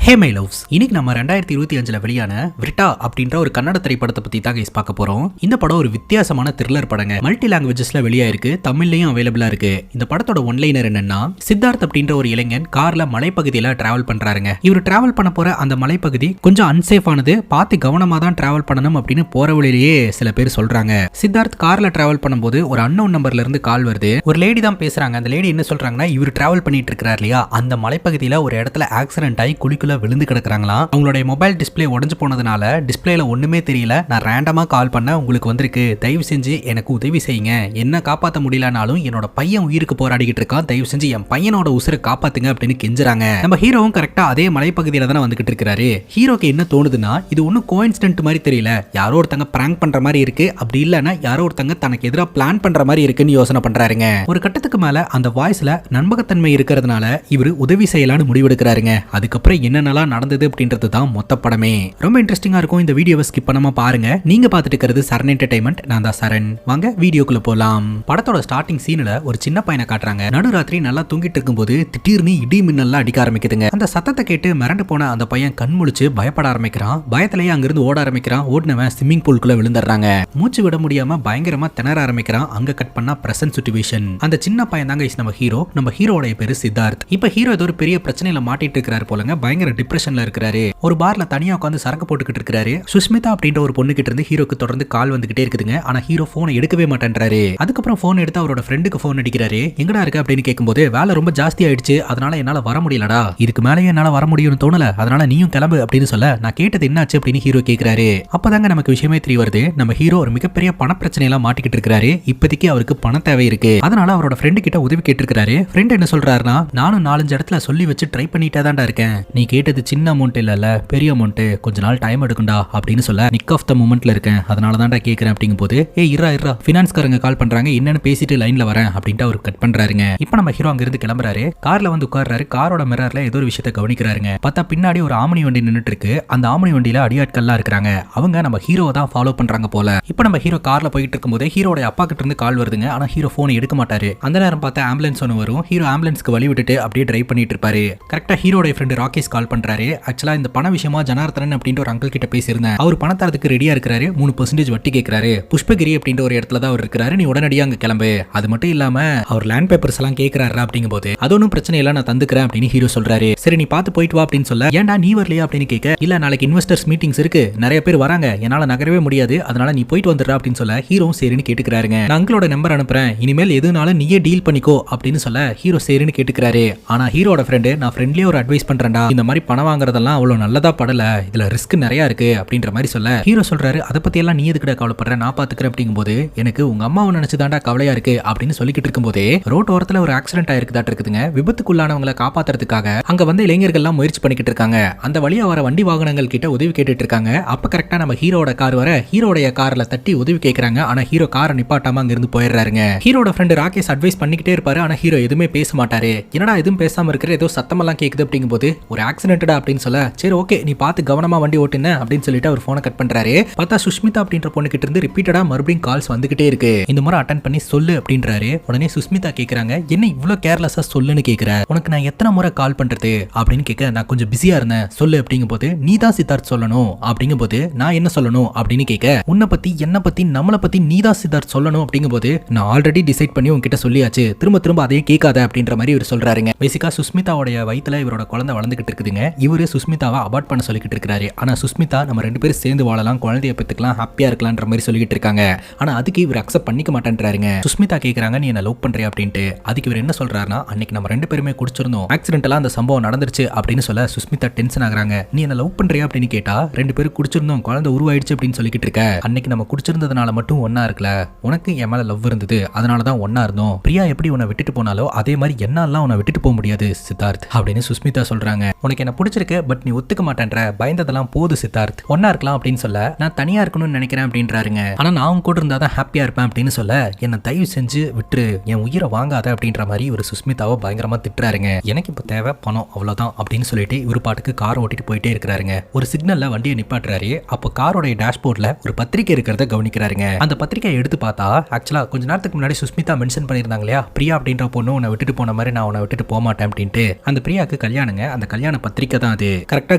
Hey my loves, இன்னைக்கு நம்ம 2025 வெளியான விரிட்டா அப்படின்ற ஒரு கன்னட திரைப்படத்தை பத்தி தான் கைஸ் பார்க்க போறோம். இந்த படம் ஒரு வித்தியாசமான த்ரில்லர் படங்க. மல்டி லாங்குவேஜஸ்ல வெளியாயிருக்கு, தமிழ்லயும் அவைலபிளா இருக்கு. இந்த படத்தோட ஒன்லைனர் என்னன்னா, சித்தார்த் அப்படின்ற ஒரு இளைஞன் கார்ல மலைப்பகுதியில டிராவல் பண்றாருங்க. இவர் டிராவல் பண்ண போற அந்த மலைப்பகுதி கொஞ்சம் அன்சேஃப் ஆனது, பார்த்து கவனமா தான் டிராவல் பண்ணணும் அப்படின்னு போற வழியிலேயே சில பேர் சொல்றாங்க. சித்தார்த் கார்ல டிராவல் பண்ணும்போது ஒரு அன்னோன் நம்பர்ல இருந்து கால் வருது. ஒரு லேடி தான் பேசுறாங்க. அந்த லேடி என்ன சொல்றாங்கன்னா, இவர் டிராவல் பண்ணிட்டு இருக்காரு இல்லையா, அந்த மலைப்பகுதியில ஒரு இடத்துல ஆக்சிடென்ட் ஆகி குழிக்குள்ள விழுந்து கிடக்குறாங்களா. அவங்களுடைய மொபைல் டிஸ்பிளே உடைஞ்சு போனதுனால டிஸ்பிளேல ஒண்ணுமே தெரியல, நான் ரேண்டமா கால் பண்ண உங்களுக்கு வந்திருக்கு, தயவு செஞ்சு எனக்கு உதவி செய்யுங்க, என்ன காப்பாற்ற முடியலனாலும் என்னோட பையன் உயிருக்கு போராடிக்கிட்டு இருக்கான், தயவு செஞ்சு என் பையனோட உசுரை காப்பாத்துங்க அப்படின்னு கெஞ்சுறாங்க. நம்ம ஹீரோவும் கரெக்டா அதே மலைப்பகுதியில தானே வந்துகிட்டு இருக்காரு. ஹீரோக்கு என்ன தோணுதுன்னா, இது ஒன்னும் கோஇன்சிடென்ட் மாதிரி தெரியல, யாரோ ஒருத்தங்க பிராங்க் பண்ற மாதிரி இருக்கு, அப்படி இல்லைன்னா யாரோ ஒருத்தங்க தனக்கு எதிராக பிளான் பண்ற மாதிரி இருக்குன்னு யோசனை பண்றாருங்க. ஒரு கட்டத்துக்கு மேல அந்த வாய்ஸ்ல நம்பகத்தன்மை இருக்கிறதுனால இவர் உதவி செய்யலான்னு முடிவெடுக்கிறாருங்க. அதுக்கப்புறம் என்னென்னலாம் நடந்தது அப்படின்றது தான் மொத்த படமே. ரொம்ப இன்ட்ரெஸ்டிங்கா இருக்கும். இந்த வீடியோவை ஸ்கிப் பண்ணாம பாருங்க. நீங்க பார்த்துட்டு இருக்கிறது சரண் என்டர்டைன்மெண்ட், நான் தான் சரண். வாங்க வீடியோக்குள்ள போலாம். படத்தோட ஸ்டார்டிங் சீன்ல ஒரு சின்ன பையனை காட்டுறாங்க. நடுராத்திரி நல்லா தூங்கிட்டு இருக்கும்போது திடீர்னு இடி மின்னல்லாம் அடிக்க ஆரம்பிக்குதுங்க. அந்த சத்தத்தை கேட்டு மிரண்டு போன அந்த பையன் கண் முழிச்சு பயப்பட ஆரம்பிக்கிறான். பயத்திலேயே அங்கிருந்து ஓட ஆரம்பிக்கிறான். ஓடினவன் ஸ்விம்மிங் பூலுக்குள்ள விழுந்துடுறாங்க. மூச்சு விட முடியாம பயங்கரமா திணற ஆரம்பிக்கிறான். அங்க கட் பண்ணா பிரசன்ட் சிச்சுவேஷன். அந்த சின்ன பையன் தாங்க நம்ம ஹீரோ. நம்ம ஹீரோட பேரு சித்தார்த். இப்ப ஹீரோ ஏதோ ஒரு பெரிய பிரச்சனையில மாட்டிட்டு இருக்காரு போலங்க. பயங்கர டிப்ரெஷன்ல இருக்காரு. ஒரு பார்ல தனியா உட்கார்ந்து சரக்கு போட்டுக்கிட்டு இருக்காரு. சுஷ்மிதா அப்படின்ற ஒரு பொண்ணு கிட்ட இருந்து ஹீரோக்கு தொடர்ந்து கால் வந்துகிட்டே இருக்குதுங்க. ஆனா ஹீரோ போனை எடுக்கவே மாட்டேன்றாரு. அதுக்கப்புறம் போன் எடுத்து அவரோட ஃப்ரெண்டுக்கு போன் அடிக்கிறாரு. எங்கடா இருக்கு அப்படின்னு கேட்கும்போது, வேலை ரொம்ப ஜாஸ்தி ஆயிடுச்சு, அதனால என்னால வர முடியலடா, இதுக்கு மேலேயே என்னால வர முடியும்னு தோணல, அதனால நீயும் கிளம்பு அப்படின்னு சொல்ல, நான் கேட்டது என்னாச்சு அப்படின்னு ஹீரோ கேட்கிறாரு. அப்பதாங்க நமக்கு விஷயமே தெரிய வருது. நம்ம ஹீரோ ஒரு மிகப்பெரிய பண பிரச்சனையெல்லாம் மாட்டிக்கிட்டு இருக்காரு. இப்போதைக்கு அவருக்கு பணம் தேவை இருக்கு. அதனால அவரோட ஃப்ரெண்டு கிட்ட உதவி கேட்டிருக்காரு. ஃப்ரெண்ட் என்ன சொல்றாருன்னா, நானும் 4-5 இடத்துல சொல்லி வச்சு ட்ரை பண்ணிட்டே தான்டா இருக்கேன், நீ கேட்டது சின்ன அமௌண்ட் இல்ல, பெரிய அமௌண்ட், கொஞ்ச நாள் டைம் எடுக்கும்டா அப்படின்னு சொல்ல, நிக் ஆஃப் த மூமெண்ட்ல இருக்கேன், அதனால தான்டா கேட்கறேன் அப்படிங்கும் போது, இரா ஃபினான்ஸ்காரங்க கால் பண்றாங்க, என்னன்னு பேசிட்டு லைன்ல வரேன் அப்படின்ட்டு அவர் கட் பண்றாருங்க. இப்போ நம்ம ஹீரோ அங்க இருந்து கிளம்புறாரு. கார்ல வந்து உட்கார்றாரு. காரோட மிரர்ல ஏதோ ஒரு விஷயத்தை கவனிக்கிறாருங்க. பார்த்தா பின்னாடி ஒரு ஆம்னி வண்டி நின்னுட்டு இருக்கு. அந்த ஆம்னி வண்டியில அடியாட்கள்லாம் இருக்காங்க. அவங்க நம்ம ஹீரோவை தான் ஃபாலோ பண்றாங்க போல. இப்போ நம்ம ஹீரோ கார்ல போயிட்டு இருக்கும்போது ஹீரோட அப்பா கிட்ட இருந்து கால் வருதுங்க. ஆனா ஹீரோ போனை எடுக்க மாட்டாரு. அந்த நேரம் பார்த்தா ஆம்புலன்ஸ் ஒன்று வரும். ஹீரோ ஆம்புலன்ஸ்க்கு வழி விட்டுட்டு அப்படியே டிரைவ் பண்ணிட்டு இருப்பாரு. கரெக்டா ஹீரோட ஃப்ரெண்ட் ராகேஷ் கால் பண்றாரு. ஆக்சுவலா இந்த பண விஷயமா ஜனார்த்தனன் அப்படின்ற ஒரு அங்கிள் கிட்ட பேசியிருந்தேன். அவர் பணத்தாரத்துக்கு ரெடியா இருக்காரு. 3% வட்டி கேட்கிறாரு. புஷ்பகிரி அப்படின்ற ஒரு இடத்துல தான் அவர் இருக்காரு. நீ உடனடியா அங்க கிளம்பு. அது மட்டும் இல்லாம அவர் லேண்ட் பேப்பர்ஸ் எல்லாம் கேட்கிறாரு. அப்படிங்கும் போது அது ஒன்றும் பிரச்சனை இல்லை, நான் தந்துக்கிறேன் அப்படின்னு ஹீரோ சொல்றாரு. சரி நீ பார்த்து போயிட்டு வா அப்படின்னு சொல்ல, ஏன்டா நீ வரலையா அப்படின்னு கேட்க, இல்ல நாளைக்கு இன்வெஸ்டர்ஸ் மீட்டிங்ஸ் இருக்கு, நிறைய பேர் வராங்க, என்னால நகரவே முடியாது, அதனால நீ போயிட்டு வந்துடுற அப்படின்னு சொல்ல, ஹீரோ சரின்னு கேட்டுக்கிறாருங்க. நான் அங்கிளோட நம்பர் அனுப்புறேன், இனிமேல் எதுனாலும் நீயே டீல் பண்ணிக்கோ அப்படின்னு சொல்ல ஹீரோ சரின்னு கேட்டுக்கிறாரு. ஆனா ஹீரோட ஃப்ரெண்டு, நான் ஃப்ரெண்ட்லியே ஒரு அட்வைஸ் பண்றேன்டா, இந்த மாதிரி பணம் வாங்குறதெல்லாம் அவ்வளவு நல்லதா படல, இதுல ரிஸ்க் நிறைய இருக்கு அப்படின்ற மாதிரி சொல்ல, ஹீரோ சொல்றாரு, அதை பத்தி எல்லாம் நீ எதுக்கிட்ட கவலைப்படுற, நான் பாத்துக்கிறேன் அப்படிங்கும்போது, எனக்கு உங்க அம்மாவை நினைச்சுதான்டா கவலையா இருக்கு அப்படின்னு சொல்லிக்கிட்டு இருக்கும்போதே ரோட் ஓரத்துல ஒரு ஆக்சிடென்ட் ஆயிருக்குதாட்டு இருக்குதுங்க. விபத்துக்குள்ளானவங்களை காப்பாத்துறதுக்காக அங்க வந்து இளைஞர்கள் எல்லாம் முயற்சி பண்ணிக்கிட்டு இருக்காங்க. அந்த வழியா வர வண்டி வாகனங்கள் கிட்ட உதவி கேட்டுட்டு இருக்காங்க. அப்ப கரெக்டா நம்ம ஹீரோட கார் வர, ஹீரோடைய கார்ல தட்டி உதவி கேட்கறாங்க. ஆனா ஹீரோ காரை நிப்பாட்டாம அங்க இருந்து போயிடுறாருங்க. ஹீரோட ஃப்ரெண்ட் ராகேஷ் அட்வைஸ் பண்ணிக்கிட்டே இருப்பாரு. ஆனா ஹீரோ எதுவுமே பேச மாட்டாரு. என்னடா எதுவும் பேசாம இருக்கிற, ஏதோ சத்தமெல்லாம் கேக்குது அப்படிங்கும்போது, ஒரு ஆக்சிடென்டா அப்படின்னு சொல்ல, சரி ஓகே நீ பார்த்து கவனமா வண்டி ஓட்டுன அப்படின்னு சொல்லிட்டு அவர் போனை கட் பண்றாரு. பார்த்தா சுஷ்மிதா அப்படின்ற பொண்ணு கிட்ட இருந்து ரிப்பீட்டடா மறுபடியும் கால்ஸ் வந்துகிட்டே இருக்கு. இந்த முறை அட்டெண்ட் பண்ணி சொல்லு அப்படின்றாரு. உடனே சுஷ்மிதா கேக்குறாங்க, என்ன இவ்வளவு கேர்லெஸ்ஸா சொல்லுன்னு கேக்குற, உனக்கு நான் எத்தனை முறை கால் பண்றது அப்படின்னு கேட்க, நான் கொஞ்சம் பிஸியா இருந்தேன் சொல்லு அப்படிங்கும் போது, நீ தான் சித்தார்த் சொல்லணும் அப்படிங்கும் போது, நான் என்ன சொல்லணும் அப்படின்னு கேட்க, உன்னை பத்தி என்ன பத்தி நம்மளை பத்தி நீ தான் சித்தார்த் சொல்லணும் அப்படிங்கும் போது, நான் ஆல்ரெடி டிசைட் பண்ணி உங்ககிட்ட சொல்லியாச்சு, திரும்ப திரும்ப அதையும் கேட்காத அப்படின்ற மாதிரி இவர் சொல்றாருங்க. பேசிக்கா சுஷ்மிதாவுடைய வயித்துல இவரோட குழந்தை வளர்ந்துகிட்டு இருக்குதுங்க. இவரு சுஷ்மிதாவை அபார்ட் பண்ண சொல்லிக்கிட்டு இருக்காரு. ஆனா சுஷ்மிதா நம்ம 2 பேரும் சேர்ந்து வாழலாம், குழந்தைய பெத்துக்கலாம், ஹாப்பியா இருக்கலாம்ன்ற மாதிரி சொல்லிக்கிட்டு இருக்காங்க. ஆனா அதுக்கு இவர் அக்செப்ட் பண்ணிக்க மாட்டேன்றாருங்க. சுஷ்மிதா கேக்குறாங்க, நீ என்ன லவ் பண்றியா அப்படின்ட்டு. அதுக்கு இவர் என்ன சொல்றாருன்னா, அன்னைக்கு நம்ம 2 பேருமே குடிச்சிருந்தோம், ஆக்சிடென்டலா அந்த சம்பவம் நடந்துருச்சு அப்படின்னு சொல்ல சுஷ்மிதா டென்ஷன் ஆகுறாங்க. நீ என்ன லவ் பண்றியா அப்படின்னு கேட்டா, 2 பேரும் குடிச்சிருந்தோம், குழந்தை உருவாயிடுச்சு அப்படின்னு சொல்லிக்கிட்டு இருக்க, அன்னைக்கு நம்ம குடிச்சிருந்ததுனால மட்டும் ஒன்னா இருக்கல, உனக்கு என் மேல லவ் இருந்தது, அதனாலதான் ஒன்னா இருந்தோம், பிரியா எப்படி உன்னை விட்டுட்டு போனாலோ அதே மாதிரி என்னாலாம் உன்னை விட்டுட்டு போக முடியாது சித்தார்த் அப்படின்னு சுஷ்மிதா சொல்றாங்க. உனக்கு என்ன பிடிச்சிருக்கு, பட் நீ ஒத்துக்க மாட்டேன்ற, பயந்ததெல்லாம் போது சித்தார்த், ஒன்னா இருக்கலாம் அப்படின்னு சொல்ல, நான் தனியா இருக்கணும்னு நினைக்கிறேன் அப்படின்றாருங்க. ஆனா நான் கூட இருந்தா தான் ஹாப்பியா இருப்பேன் அப்படின்னு சொல்ல, என்ன தயவு செஞ்சு விட்டுரு, என் உயிரை வாங்காத அப்படின்ற மாதிரி ஒரு சுஷ்மிதாவை பயங்கரமா திட்டுறாருங்க. எனக்கு இப்ப தேவை பணம் அவ்வளவுதான் அப்படின்னு சொல்லிட்டு இவர் பாட்டுக்கு கார் ஓட்டிட்டு போயிட்டே இருக்கிறாருங்க. ஒரு சிக்னல்ல வண்டியை நிப்பாட்டுறாரு. அப்போ காரோட டேஷ்போர்ட்ல ஒரு பத்திரிக்கை இருக்கிறத கவனிக்கிறாருங்க. அந்த பத்திரிக்கையை எடுத்து பார்த்தா, ஆக்சுவலா கொஞ்ச நேரத்துக்கு முன்னாடி சுஷ்மிதா மென்ஷன் பண்ணியிருந்தாங்க இல்லையா, பிரியா அப்படின்ற பொண்ணு உன்னை விட்டுட்டு போன மாதிரி நான் உன்னை விட்டுட்டு போக மாட்டேன் அப்படின்ட்டு. அந்த பிரியாவுக்கு கல்யாணங்க. அந்த கல்யாண பத்திரிக்கை தான் அது. கரெக்டா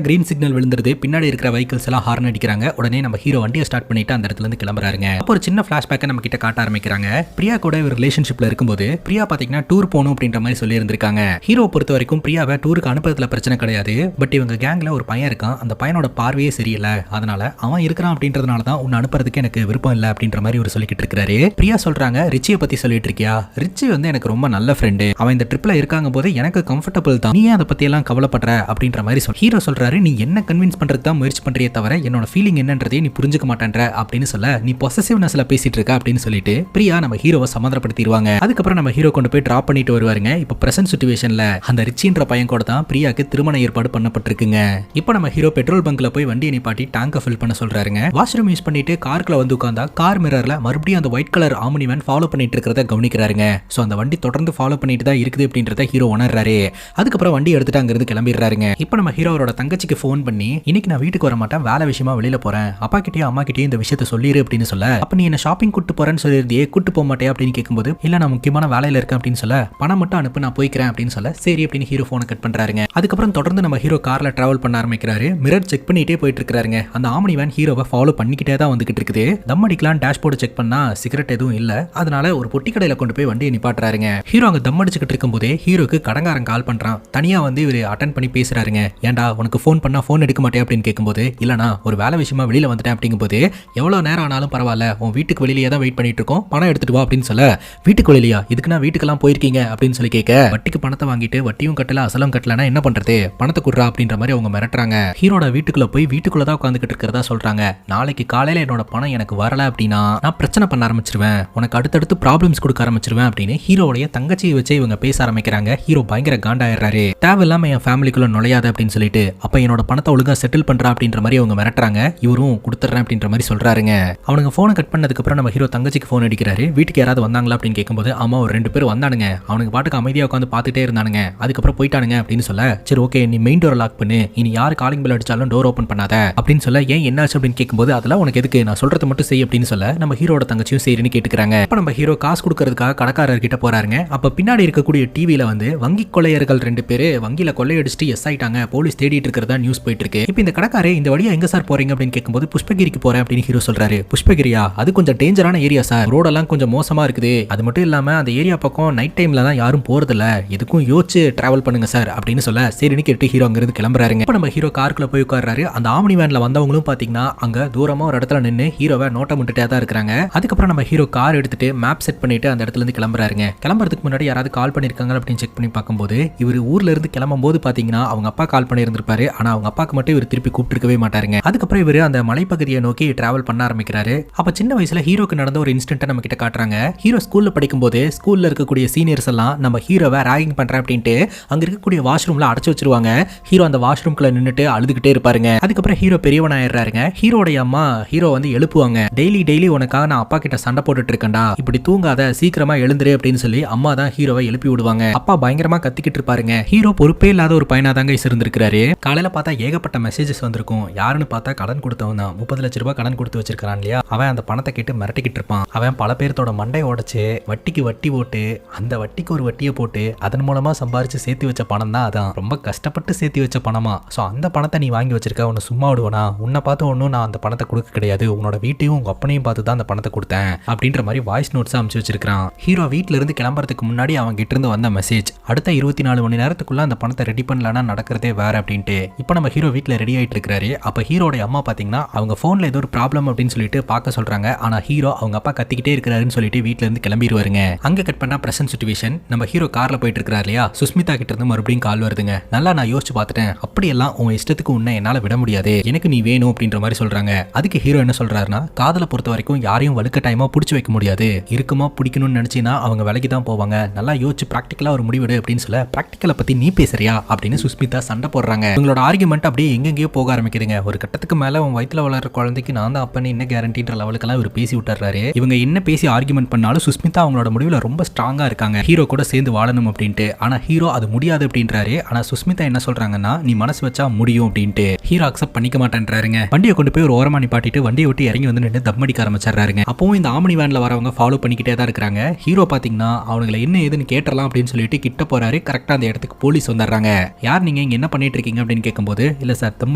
கிரீன் சிக்னல் விழுந்துருது. பின்னாடி இருக்கிற வெஹிக்கிள்ஸ் எல்லாம் ஹார்ன் அடிக்கிறாங்க. உடனே நம்ம ஹீரோ வண்டியை ஸ்டார்ட் பண்ணிட்டு அந்த இடத்துல இருந்து கிளம்புறாருங்க. அப்போ ஒரு சின்ன பிளாஷ்பேக்கை நம்ம கிட்ட காட்ட ஆரம்பிக்கிறாங்க. பிரியா கூட ஒரு ரிலேஷன்ஷிப்ல இருக்கும்போது பிரியா பாத்தீங்கன்னா டூர் போகணும் அப்படின்ற மாதிரி சொல்லி இருந்திருக்காங்க. ஹீரோ பொறுத்த வரைக்கும் பிரியாவை டூருக்கு அனுப்புறதுல பிரச்சனை கிடையாது. பட் இவங்க கேங்ல ஒரு பையன் இருக்கான். அந்த பையனோட பார்வையே சரியில்லை. அதனால அவன் இருக்கிறான் அப்படின்றதுனால தான் உன்னை அனுப்புறதுக்கு எனக்கு விருப்பம் இல்லை அப்படின்ற மாதிரி ஒரு சொல்லிக்கிட்டு இருக்காரு. பிரியா சொல்றாங்க, ரிச்சியை பத்தி சொல்லிட்டு இருக்கியா? ரிச்சி வந்து எனக்கு ரொம்ப நல்ல ஃப்ரெண்டு. அவன் இந்த ட்ரிப்ல இருக்காங்க போது எனக்கு கம்ஃபர்டபிள் தான். நீ அதை பத்தி எல்லாம் கவலைப்படுற அப்படின்ற மாதிரி ஹீரோ சொல்றாரு. நீ என்ன கன்வின்ஸ் பண்றதுக்கு தான் முயற்சி பண்றியே தவிர என்னோட ஃபீலிங் என்னன்றதே நீ புரிஞ்சுக்க மாட்டேன்ற அப்படின்னு சொல்ல, நீ பொசசிவ்னஸ்ல பேசிட்டு இருக்க அப்படின்னு சொல்லிட்டு பிரியா நம்ம ஹீரோவை சமாதானப்படுத்திடுவாங்க. அதுக்கப்புறம் நம்ம ஹீரோ கொண்டு போய் டிராப் பண்ணிட்டு வருவாருங்க. இப்போ பிரசன்ட் சிச்சுவேஷன்ல அந்த ரிச்சின்ற பையன் கூட தான் பிரியாக்கு திருமண ஏற்பாடு பண்ணப்பட்டிருக்குங்க. இப்போ நம்ம ஹீரோ பெட்ரோல் பங்க்ல போய் வண்டியை நிப்பாட்டி டேங்கை ஃபில் பண்ண சொல்றாருங்க. வாஷ்ரூம் யூஸ் பண்ணிட்டு கார்க்குள்ள வந்து உட்கார்ந்தா கார் மிரர்ல மறுபடியும் அந்த white colour omni van follow பண்ணிட்டு இருக்கிறத கவனிக்கிறாருங்க. சோ அந்த வண்டி தொடர்ந்து ஃபாலோ பண்ணிட்டு தான் இருக்குது அப்படின்றத ஹீரோ உணர்றாரு. அதுக்கப்புறம் வண்டி எடுத்துட்டு அங்க இருந்து கிளம்பிடுறாருங்க. இப்போ நம்ம ஹீரோவோட தங்கச்சிக்கு ஃபோன் பண்ணி, இன்னைக்கு நான் வீட்டுக்கு வர மாட்டேன், வேலை விஷயமா வெளியில போறேன், அப்பா கிட்டயும் அம்மா கிட்டயும் இந்த விஷயத்த சொல்லிரு அப்படின்னு சொல்ல, அப்ப நீ என்ன ஷாப்பிங் கூட்டு போறேன்னு சொல்லியிருந்தே, கூட்டு போக மாட்டே அப்படின்னு கேட்கும்போது, இல்ல நான் முக்கியமான வேலையில இருக்கேன் அப்படின்னு சொல்ல, பணம் மட்டும் அனுப்பு நான் போய்க்கிறேன் அப்படின்னு சொல்ல, சரி அப்படின்னு ஹீரோ போனை கட் பண்றாருங்க. அதுக்கப்புறம் தொடர்ந்து நம்ம ஹீரோ கார்ல டிராவல் பண்ண ஆரம்பிக்கிறாரு. மிரர் செக் பண்ணிட்டே போயிட்டு இருக்காருங்க. அந்த ஆம்னி வேன் ஹீரோவை ஃபாலோ பண்ணிக்கிட்டே தான் வந்துகிட்டு இருக்குது. தம் அடிக்கலாம் டேஷ்போர்டு செக் பண்ணா சிகரெட் எதுவும் இல்ல. அதனால ஒரு பொட்டி கடையில கொண்டு போய் வண்டியை நிப்பாட்டுறாருங்க. ஹீரோ அங்க தம் அடிச்சுக்கிட்டு இருக்கும் போதே ஹீரோக்கு கடங்காரன் கால் பண்றான். தனியா வந்து இவர் அட்டன் பண்ணி பேசுறாருங்க. ஏன்டா உனக்கு ஃபோன் பண்ணா ஃபோன் எடுக்க மாட்டே அப்படின்னு கேட்கும்போது, இல்லனா ஒரு வேலை விஷயமா வெளியில வந்துட்டேன் அப்படிங்கும்போது, எவ்வளவு நேரம் ஆனாலும் பரவாயில்ல, உன் வீட்டுக்கு வெளியிலேயே தான் வெயிட் பண்ணிட்டு இருக்கோம், பணம் எடுத்துட்டு வா அப்படின்னு சொல்ல, வீட்டுக்கு வெளியிலையா, இதுக்குன்னா வீட்டுக்கெல்லாம் போயிருக்கீங்க அப்படின்னு சொல்லி கேட்க, வட்டிக்கு பணத்தை வாங்கிட்டு வட்டியும் கட்டல அசலும் கட்டலனா என்ன பண்றது, பணத்தை குடுறா அப்படின்ற மாதிரி அவங்க மிரட்டுறாங்க. ஹீரோட வீட்டுக்குள்ள போய் வீட்டுக்குள்ள தான் உட்காந்துக்கிட்டு இருக்கிறதா சொல்றாங்க. நாளைக்கு காலையில என்னோட பணம் எனக்கு வரல அப்படின்னா நான் பிரச்சனை பண்ண ஆரம்பிச்சிருவேன், உனக்கு அடுத்தடுத்து ப்ராப்ளம்ஸ் கொடுக்க ஆரம்பிச்சிருவேன் அப்படின்னு ஹீரோடைய தங்கச்சியை வச்சு இவங்க பேச ஆரம்பிக்கிறாங்க. ஹீரோ பயங்கர காண்டாயிடுறாரு. தேவையில்லாம என் ஃபேமிலிக்குள்ள நுழையாத அப்படின்னு சொல்லிட்டு, அப்ப என்னோட பணத்தை ஒழுங்கா செட்டில் பண்றா அப்படின்ற மாதிரி அவங்க மிரட்டுறாங்க. இவரும் கொடுத்துறேன் அப்படின்ற மாதிரி சொல்றாருங்க. அவனுங்க போனை கட் பண்ணதுக்கு அப்புறம் நம்ம ஹீரோ தங்கச்சிக்கு போன் அடிக்கிறாரு. வீட்டுக்கு யாராவது வந்தாங்களா அப்படின்னு கேட்கும்போது, ஆமா ஒரு 2 பேர் வந்தானுங்க, அவனுக்கு பாட்டுக்கு அமைதியா உட்காந்து பார்த்துட்டே இருந்தானுங்க, அதுக்கப்புறம் போயிட்டானுங்க அப்படின்னு சொல்ல, சரி ஓகே நீ மெயின் டோர் லாக் பண்ணு, இனி யாரு காலிங் பெல் அடிச்சாலும் டோர் ஓபன் பண்ணாத அப்படின்னு சொல்ல, ஏன் என்னாச்சு அப்படின்னு கேட்கும்போது, அதெல்லாம் உனக்கு எதுக்கு, நான் சொல்றது மட்டும் செய் அப்படின்னு சொல்ல, நம்ம ஹீரோட தங்கச்சியும் சரின்னு கேட்டுக்கிறாங்க. அப்ப நம்ம ஹீரோ காசு கொடுக்கறதுக்காக கடைக்காரர் கிட்ட போறாருங்க. அப்ப பின்னாடி இருக்கக்கூடிய டிவில வந்து வங்கி கொள்ளையர்கள் 2 பேர் வங்கியில கொள்ளையடிச்சிட்டு எஸ் ஆயிட்டாங்க, போலீஸ் தேடிட்டு இருக்கிறதா நியூஸ் போயிட்டு இருக்கு. இப்போ இந்த கடைக்காரே இந்த வழியா எங்க சார் போறீங்க அப்படின்னு கேட்கும்போது, புஷ்பகிரிக்கு போறேன் அப்படின்னு ஹீரோ சொல்றாரு. புஷ்பகிரியா, அது கொஞ்சம் டேஞ்சரான ஏரியா சார், ரோடெல்லாம் கொஞ்சம் மோசமா இருக்குது, அது மட்டும் இல்லாம அந்த ஏரியா பக்கம் நைட் டைம்ல தான் யாரும் போறது இல்ல, எதுக்கும் யோசிச்சு டிராவல் பண்ணுங்க சார் அப்படின்னு சொல்ல, சரின்னு கேட்டு ஹீரோ அங்க இருந்து கிளம்புறாருங்க. இப்போ நம்ம ஹீரோ காருக்குள்ள போய் உட்கார்றாரு. அந்த ஆம்னி வேன்ல வந்தவங்களும் பாத்தீங்கன்னா அங்க தூரமா ஒரு இடத்துல நின்று ஹீரோவை நோட்டம் விட்டுட்டே தான் இருக்காங்க. அதுக்கப்புறம் நம்ம ஹீரோ கார் எடுத்துட்டு மேப் செட் பண்ணிட்டு அந்த இடத்துல இருந்து கிளம்புறாருங்க. கிளம்புறதுக்கு முன்னாடி யாராவது கால் பண்ணிருக்காங்க அப்படின்னு செக் பண்ணி பார்க்கும்போது, இவர் ஊர்ல இருந்து கிளம்பும் போது பாத்தீங்கன்னா அவங்க அப்பா கால் பண்ணியிருந்திருப்பாரு. ஆனா அவங்க அப்பாக்கு மட்டும் இவர் திருப்பி கூப்பிட்டுருக்கவே மாட்டாருங்க. அதுக்கப்புறம் இவர் அந்த மலைப்பகுதியை நோக்கி டிராவல் பண்ண ஆரம்பிக்கிறாரு. அப்ப சின்ன வயசுல ஹீரோக்கு நடந்த ஒரு இன்சிடென்ட் நம்ம கிட்ட காட்டுறாங்க. ஹீரோ ஸ்கூல்ல படிக்கும் போது ஸ்கூல்ல இருக்கக்கூடிய சீனியர்ஸ் எல்லாம் நம்ம ஹீரோவை ராகிங் பண்றேன் அப்படின்ட்டு அங்க இருக்கக்கூடிய வாஷ்ரூம்ல அடைச்சு வச்சிருவாங்க. ஹீரோ அந்த வாஷ்ரூம்குள்ள நின்னுட்டு அழுதுகிட்டே இருப்பாருங்க. அதுக்கப்புறம் ஹீரோ பெரியவன் ஆயிடுறாருங்க. ஹீரோடைய அம்மா ஹீரோ வந்து எழுப்புவாங்க. டெய்லி உனக்காக நான் அப்பா கிட்ட சண்டை போட்டுட்டு இருக்கேன்டா, இப்படி தூங்காத, சீக்கிரமா எழுந்துரு அப்படின்னு சொல்லி அம்மா தான் ஹீரோவை எழுப்பி விடுவாங்க. அப்பா பயங்கரமா கத்திக்கிட்டு இருப்பாருங்க. ஹீரோ பொறுப்பே இல்லாத ஒரு பையனா தாங்க இருந்திருக்காரு. காலையில பார்த்தா ஏகப்பட்ட மெசேஜஸ் வந்திருக்கும். யாருன்னு பார்த்தா கடன் கொடுத்தவன் தான். 30 லட்சம் ரூபாய் கடன் கொடுத்து வச்சிருக்கான் இல்லையா, அவன் அந்த பணத்தை கேட்டு மிரட்டிக்கிட்டு இருப்பான். அவன் பல பேர்த்தோட மண்டை உடைச்சு வட்டிக்கு வட்டி போட்டு அந்த வட்டிக்கு ஒரு வட்டியை போட்டு அதன் மூலமா சம்பாரிச்சு சேர்த்து வச்ச பணம் தான் அதான். ரொம்ப கஷ்டப்பட்டு சேர்த்து வச்ச பணமா. ஸோ அந்த பணத்தை நீ வாங்கி வச்சிருக்க, உன்னை சும்மா விடுவனா, உன்னை பார்த்து ஒன்றும் நான் அந்த பணத்தை கொடுக்க கிடையாது, உன்னோட வீட்டையும் உங்க அப்பனையும் பார்த்து தான் அந்த பணத்தை கொடுத்தேன் அப்படின்ற மாதிரி வாய்ஸ் நோட்ஸ் அனுப்பிச்சு வச்சிருக்கான். ஹீரோ வீட்டுல இருந்து கிளம்புறதுக்கு முன்னாடி அவங்க கிட்ட இருந்து வந்த மெசேஜ், அடுத்த 24 மணி நேரத்துக்குள்ள அந்த பணத்தை ரெடி பண்ணலன்னா நடக்கிறதே வேற அப்படின்ட்டு. இப்போ நம்ம ஹீரோ வீட்டுல ரெடி ஆயிட்டு இருக்காரு. அப்ப ஹீரோட அம்மா பாத்தீங்கன்னா அவங்க போன்ல ஏதோ ஒரு ப்ராப்ளம் அப்படின்னு சொல்லிட்டு பார்க்க சொல்றாங்க. ஆனா ஹீரோ அவங்க அப்பா கத்திக்கிட்டே இருக்காருன்னு சொல்லிட்டு வீட்டுல இருந்து கிளம்பிடுவாருங்க. அங்க கட் பண்ணா பிரசன்ட் சிச்சுவேஷன். நம்ம ஹீரோ கார்ல போயிட்டு இருக்காரு இல்லையா, சுஸ்மிதா கிட்ட இருந்து மறுபடியும் கால் வருதுங்க. நல்லா நான் யோசிச்சு பார்த்துட்டேன், அப்படியெல்லாம் உன் இஷ்டத்துக்கு உன்னை என்னால விட முடியாது, எனக்கு நீ வேணும் அப்படின்ற மாதிரி சொல்றாங்க. அதுக்கு ஹீரோ என்ன சொல்றாருன்னா, காதலை பொறுத்த வரைக்கும் யாரையும் வலுக்கட்டாயமா பிடிச்சி வைக்க முடியாது, இருக்குமா பிடிக்கணும்னு நினைச்சினா அவங்க விலைக்கு தான் போவாங்க, நல்லா யோசிச்சு பிராக்டிக்கலா ஒரு முடிவெடு அப்படின்னு சொல்ல, பிராக்டிக்கலை பத்தி நீ பேசுறியா அப்படின்னு சுஸ்மிதா சண்டை போடுறாங்க. உங்களோட ஆர்குமெண்ட் அப்படியே எங்கெங்கயோ போக ஆரம்பிக்குதுங்க. ஒரு கட்டத்துக்கு மேல உன் வயிற்றுல வளர்ற குழந்தைக்கு நான் தான் அப்பன்னு என்ன கேரண்டின்ற லெவலுக்கெல்லாம் இவர் பேசி விட்டுறாரு. இவங்க என்ன பேசி ஆர்குமெண்ட் பண்ணாலும் சுஸ்மிதா அவங்களோட முடிவுல ரொம்ப ஸ்ட்ராங்கா இருக்காங்க, ஹீரோ கூட சேர்ந்து வாழணும் அப்படின்ட்டு. ஆனா ஹீரோ அது முடியாது அப்படின்றாரு. ஆனா சுஸ்மிதா என்ன சொல்றாங்கன்னா, நீ மனசு வச்சா முடியும் அப்படின்ட்டு. ஹீரோ அக்செப்ட் பண்ணிக்க மாட்டேன்றாருங்க. வண்டியை கொண்டு போய் ஒரு ஓரமா நிப்பாட்டிட்டு வண்டியை விட்டு இறங்கி வந்து நின்று தம் அடிக்க ஆரம்பிச்சிடுறாருங்க. அப்பவும் இந்த ஆம்னி வேன்ல வரவங்க ஃபாலோ பண்ணிக்கிட்டே தான் இருக்காங்க. ஹீரோ பாத்தீங்கன்னா அவங்களை என்ன ஏதுன்னு கேட்டலாம் அப்படின்னு சொல்லிட்டு கிட்ட போறாரு. கரெக்டா அந்த இடத்துக்கு போலீஸ் வந்துடுறாங்க. யார் நீங்க, இங்க என்ன பண்ணிட்டு இருக்கீங்க அப்படின்னு கேட்கும்போது, இல்ல சார் தம்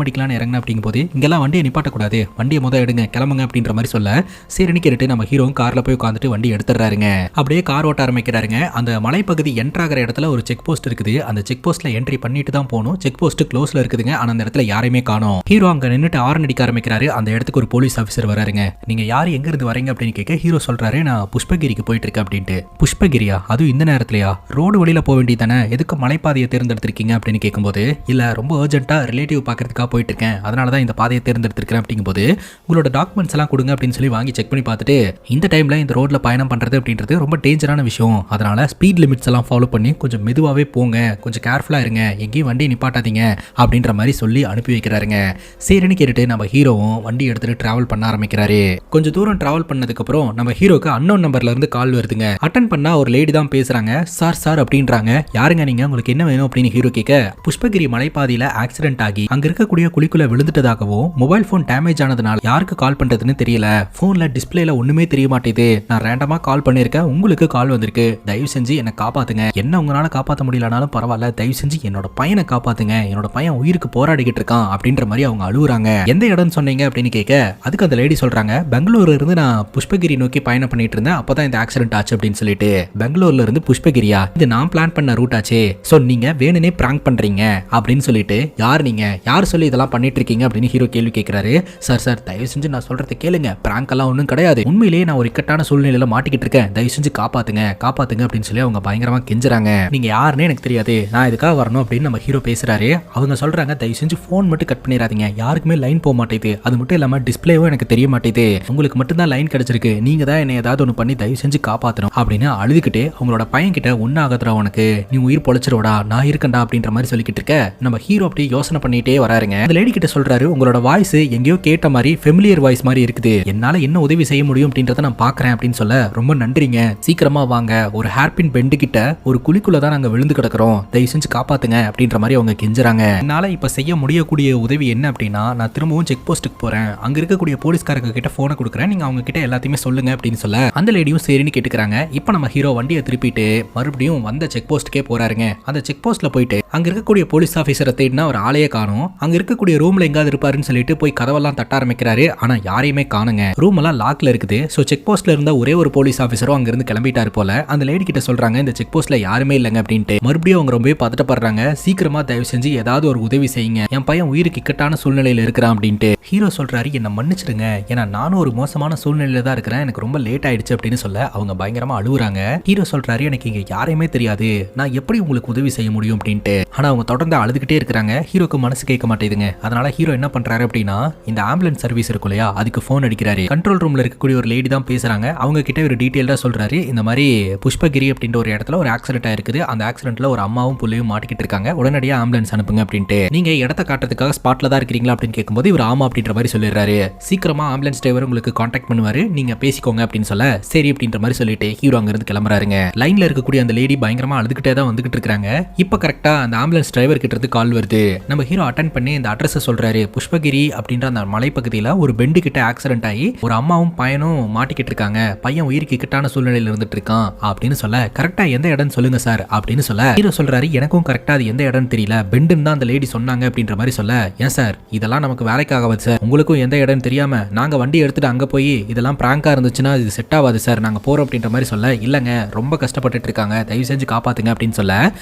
அடிக்கலான்னு இறங்கின அப்படிங்கும்போது, இங்கெல்லாம் வண்டியை நிப்பாட்டக்கூடாது, வண்டியை எடுங்க கிளம்புங்க அப்படின்ற மாதிரி சொல்ல, சரின்னு கேட்டு நம்ம ஹீரோவும் கார்ல போய் உட்காந்துட்டு வண்டி எடுத்துறாருங்க. அப்படியே கார் ஓட்ட ஆரம்பிக்கிறாருங்க. அந்த மலைப்பகுதி என்ட்ரு ஆகிற இடத்துல ஒரு செக் போஸ்ட் இருக்குது. அந்த செக் போஸ்ட்ல என்ட்ரி பண்ணிட்டு தான் போகணும். செக் போஸ்ட் க்ளோஸ்ல இருக்குதுங்க. ஆனா அந்த இடத்துல யாரையுமே காணோம். ஹீரோ அங்க நின்னுட்டு ஹார்ன் அடிக்க ஆரம்பிக்கிறாரு. அந்த இடத்துக்கு ஒரு போலீஸ் ஆஃபீஸர் வராருங்க. நீங்க யாரு எங்க இருந்து வரீங்க அப்படின்னு கேட்க ஹீரோ சொல்றாரு, நான் புஷ்பகிரிக்கு போயிட்டு இருக்கேன் அப்படின்ட்டு. புஷ்பகிரியா? அதுவும் இந்த நேரத்துலயா? ரோடு வழியில போக வேண்டியதானே, எதுக்கு மலைப்பாதையை தேர்ந்தெடுத்திருக்கீங்க அப்படின்னு கேட்கும்போது, இல்ல ரொம்ப அர்ஜென்ட்டா ரிலேட்டிவ் பாக்கிறதுக்காக போயிட்டு இருக்கேன், அதனாலதான் இந்த பாதையை தேர்ந்தெடுத்திருக்கேன் அப்படிங்கும்போது, உங்களோட டாக்குமெண்ட்ஸ் எல்லாம் கொடுங்க அப்படின்னு சொல்லி வாங்கி செக் பண்ணி பார்த்துட்டு, இந்த டைம்ல இந்த ரோட்ல பயணம் பண்றது அப்படின்றது ரொம்ப டேஞ்சரான விஷயம், அதனால ஸ்பீட் லிமிட்ஸ் எல்லாம் ஃபாலோ பண்ணி கொஞ்சம் மெதுவாவே போங்க, கொஞ்சம் கேர்ஃபுல்லா இருங்க, எங்கேயும் வண்டி நிப்பாட்டாதீங்க அப்படின்ற மாதிரி சொல்லி அனுப்பி வைக்கிறாருங்க. சரின்னு கேட்டுட்டு நம்ம ஹீரோவும் வண்டி எடுத்துட்டு டிராவல் பண்ண ஆரம்பிக்கிறாரு. கொஞ்சம் தூரம் டிராவல் பண்ணதுக்கு அப்புறம் நம்ம ஹீரோக்கு அன்னோன் நம்பர்ல இருந்து கால் வருதுங்க. அட்டன் பண்ணா ஒரு லேடி தான் பேசுறாங்க. சார் சார் அப்படின்றாங்க. யாருங்க நீங்க, உங்களுக்கு என்ன வேணும் அப்படின்னு ஹீரோ கேட்க, புஷ்பகிரி மலைப்பாதையில ஆக்சிடென்ட் ஆகி அங்க இருக்கக்கூடிய குழிக்குள்ள விழுந்துட்டதாகவும் மொபைல் போன் டேமேஜ் ஆனதுனால யாருக்கு கால் பண்றதுன்னு தெரியல, போன்ல டிஸ்பிளேல ஒண்ணுமே தெரிய மாட்டேது, நான் ரேண்டமா கால் பண்ணிருக்கேன், உங்களுக்கு கால் வந்திருக்கு, தயவு செஞ்சு என்ன காப்பாத்துங்க, என்ன உங்களால காப்பாற்ற முடியலனாலும் பரவாயில்ல, தயவு செஞ்சு என்னோட பையனை காப்பாத்துங்க, என்னோட பையன் உயிருக்கு போராடிக்கிட்டு இருக்கான் அப்படின்ற மாதிரி அவங்க அழுவுறாங்க. எந்த இடம் சொன்னீங்க அப்படின்னு கேட்க, அதுக்கு அந்த லேடி சொல்றாங்க, பெங்களூர்ல இருந்து நான் புஷ்பகிரி நோக்கி பயணம் பண்ணிட்டு இருந்தேன், அப்பதான் இந்த ஆக்சிடென்ட் ஆச்சு அப்படின்னு சொல்லிட்டு. பெங்களூர்ல இருந்து புஷ்பகிரியா? இது நான் பிளான் பண்ண ரூட் ஆச்சே, சோ நீங்க வேணுனே பிராங்க் பண்றீங்க அப்படின்னு சொல்லிட்டு, யார் நீங்க, யார் சொல்லி இதெல்லாம் பண்ணிட்டு இருக்கீங்க அப்படின்னு ஹீரோ கேள்வி கேட்கிறாரு. சார் சார் தயவு செஞ்சு நான் சொல்றதை கேளுங்க, பிராங்க் எல்லாம் ஒன்றும் கிடையாது, உண்மையிலேயே நான் ஒரு இக்கட்டான சூழ்நிலையில மாட்டிக்கிட்டு இருக்கேன், தயவு செஞ்சு காப்பாத்துங்க காப்பாத்துங்க அப்படின்னு சொல்லி அவங்க பயங்கரமா கெஞ்சுறாங்க. நீங்க யாருன்னு எனக்கு தெரியாது, நான் இதுக்காக வரணும் அப்படின்னு நம்ம ஹீரோ பேசுறாரு. அவங்க சொல்றாங்க, தயவு செஞ்சு போன் மட்டும் கட் பண்ணிடாதீங்க, யாருக்குமே லைன் போக மாட்டேது, அது மட்டும் இல்லாம டிஸ்பிளேவும் எனக்கு தெரிய மாட்டேது, உங்களுக்கு மட்டும் தான் லைன் கிடைச்சிருக்கு, நீங்க தான் என்ன ஏதாவது ஒன்று பண்ணி தயவு செஞ்சு காப்பாற்றணும் அப்படின்னு அழுதுகிட்டே அவங்களோட பையன் கிட்ட, ஒன்னாகதுரா உனக்கு, நீ உயிர் பொழைச்சிரோடா, நான் இருக்கண்டா அப்படின்ற மாதிரி சொல்லிக்கிட்டு இருக்க. நம்ம ஹீரோ அப்படி யோசனை பண்ணிட்டே வராருங்க. அந்த லேடி கிட்ட சொல்றாரு, உங்களோட வாய்ஸ் எங்கேயோ கேட்ட மாதிரி ஃபெமிலியர் வாய்ஸ் மாதிரி இருக்குது, என்னால என்ன உதவி செய்ய முடியும் அப்படின்றத நான் பாக்குறேன் அப்படின்னு சொல்ல, ரொம்ப நன்றிங்க, சீக்கிரமா வாங்க, ஒரு ஹேர்பின் பெண்டு கிட்ட ஒரு குழிக்குள்ள தான் நாங்க விழுந்து கிடக்கிறோம், தயவு செஞ்சு காப்பாத்துங்க அப்படின்ற மாதிரி அவங்க கெஞ்சுறாங்க. என்னால இப்ப செய்ய முடியக்கூடிய உதவி என்ன அப்படின்னா, நான் திரும்பவும் செக் போஸ்ட்டுக்கு போறேன், அங்க இருக்கக்கூடிய போலீஸ்காரங்க கிட்ட போனை கொடுக்குறேன், நீங்க அவங்க கிட்ட எல்லாத்தையுமே சொல்லுங்க அப்படின்னு சொல்ல, அந்த லேடியும் சரின்னு கேட்டுக்கிறாங்க. இப்ப நம்ம ஹீரோ வண்டியை திருப்பிட்டு மறுபடியும் வந்த செக் போஸ்ட்டுக்கே போறாருங்க. அந்த செக் போஸ்ட்ல போயிட்டு அங்க இருக்கக்கூடிய போலீஸ் ஆபீசரை தேடினா ஒரு ஆளையே காணும். அங்க இருக்கக்கூடிய ரூம்ல எங்காவது இருப்பாருன்னு சொல்லிட்டு போய் கதவெல்லாம் தட்ட ஆரம்பிக்கிறாரு. ஆனா யாரையுமே காணுங்க, ரூம் எல்லாம் லாக்ல இருக்குது. சோ செக் போஸ்ட்ல இருந்த ஒரே ஒரு போலீஸ் ஆபீசரும் அங்க இருந்து கிளம்பிட்டாரு போல. அந்த லேடி கிட்ட சொல்றாங்க, இந்த செக் போஸ்ட்ல யாருமே இல்லங்க அப்படின்ட்டு. மறுபடியும் அவங்க ரொம்ப பதட்டப்படுறாங்க. சீக்கிரமா தயவு செஞ்சு ஏதாவது ஒரு உதவி செய்யுங்க, என் பையன் உயிருக்கு இக்கட்டான சூழ்நிலையில இருக்கிறான் அப்படின்ட்டு. ஹீரோ சொல்றாரு, என்ன மன்னிச்சிடுங்க, ஏன்னா நானும் ஒரு மோசமான சூழ்நிலையில தான் இருக்கிறேன், எனக்கு ரொம்ப லேட் ஆயிடுச்சு அப்படின்னு சொல்ல அவங்க பயங்கரமா அழுவுறாங்க. ஹீரோ சொல்றாரு, எனக்கு இங்க யாரையுமே தெரியாது, நான் எப்படி உங்களுக்கு உதவி செய்ய முடியும் அப்படின்ட்டு. ஆனா அவங்க தொடர்ந்து அழுதுகிட்டே இருக்கிறாங்க. ஹீரோக்கு மனசு கேட்க மாட்டேதுங்க. அதனால ஹீரோ என்ன பண்றாரு அப்படின்னா, இந்த ஆம்புலன்ஸ் சர்வீஸ் இருக்கும் இல்லையா, அதுக்கு போன் அடிக்கிறாரு. கண்ட்ரோல் ரூம்ல இருக்கக்கூடிய ஒரு லேடி தான் பேசுறாங்க. அவங்க கிட்ட ஒரு டீடைல்டா சொல்றாரு, இந்த மாதிரி புஷ்பகிரி அப்படின்ற ஒரு இடத்துல ஒரு ஆக்சிடென்ட் ஆயிருக்குது, அந்த ஆக்சிடென்ட்ல ஒரு அம்மாவும் புள்ளையும் மாட்டிக்கிட்டு இருக்காங்க, உடனடியா ஆம்புலன்ஸ் அனுப்புங்க அப்படின்ட்டு. நீங்க இடத்த காட்டுறதுக்காக ஸ்பாட்ல தான் இருக்கிறீங்களா அப்படின்னு கேட்கும்போது இவர் ஆமா அப்படின்ற மாதிரி சொல்லிடுறாரு. சீக்கிரமா ஆம்புலன்ஸ் டிரைவர் உங்களுக்கு கான்டாக்ட் பண்ணுவாரு, நீங்க பேசிக்கோங்க அப்படின்னு சொல்ல, சரி அப்படின்ற மாதிரி சொல்லிட்டு ஹீரோ அங்க இருந்து கிளம்புறாருங்க. லைன்ல இருக்கக்கூடிய அந்த லேடி பயங்கரமா அழுதுகிட்டே தான் வந்துகிட்டு இருக்காங்க. இப்ப கரெக்டா அந்த ஆம்புலன்ஸ் டிரைவர் கிட்ட இருந்து கால் வருது. நம்ம ஹீரோ அட்டன் பண்ணி இந்த அட்ரஸ் சொல்றாரு. புஷ்பகிரி அப்படின்ற அந்த மலைப்பகுதியில ஒரு பெண்டு கிட்ட ஆக்சிடென்ட் ஆகி ஒரு அம்மாவும் பையனும் மாட்டிக்கிட்டு இருக்காங்க, பையன் உயிருக்கு இக்கட்டான சூழ்நிலையில இருந்துட்டு இருக்கான் அப்படின்னு சொல்ல, கரெக்டா எந்த இடம் சொல்லுங்க சார் அப்படின்னு சொல்ல, ஹீரோ சொல்றாரு, எனக்கும் கரெக்டா அது எந்த இடம் தெரியல, பெண்டுன்னு தான் அந்த லேடி சொன்னாங்க அப்படின்ற மாதிரி சொல்ல, ஏன் சார் இதெல்லாம் நமக்கு வேலைக்கு ஆகாது சார், உங்களுக்கும் எந்த இடம் தெரியாம நாங்க வண்டி எடுத்துட்டு அங்க போய் இதெல்லாம் பிராங்கா இருந்துச்சுன்னா இது செட் ஆகாது சார், நாங்க போறோம் அப்படின்ற மாதிரி சொல்ல, இல்லங்க ரொம்ப கஷ்டப்பட்டு இருக்காங்க, தயவு செஞ்சு காப்பாத்துங்க அப்படின்னு சொல்ல,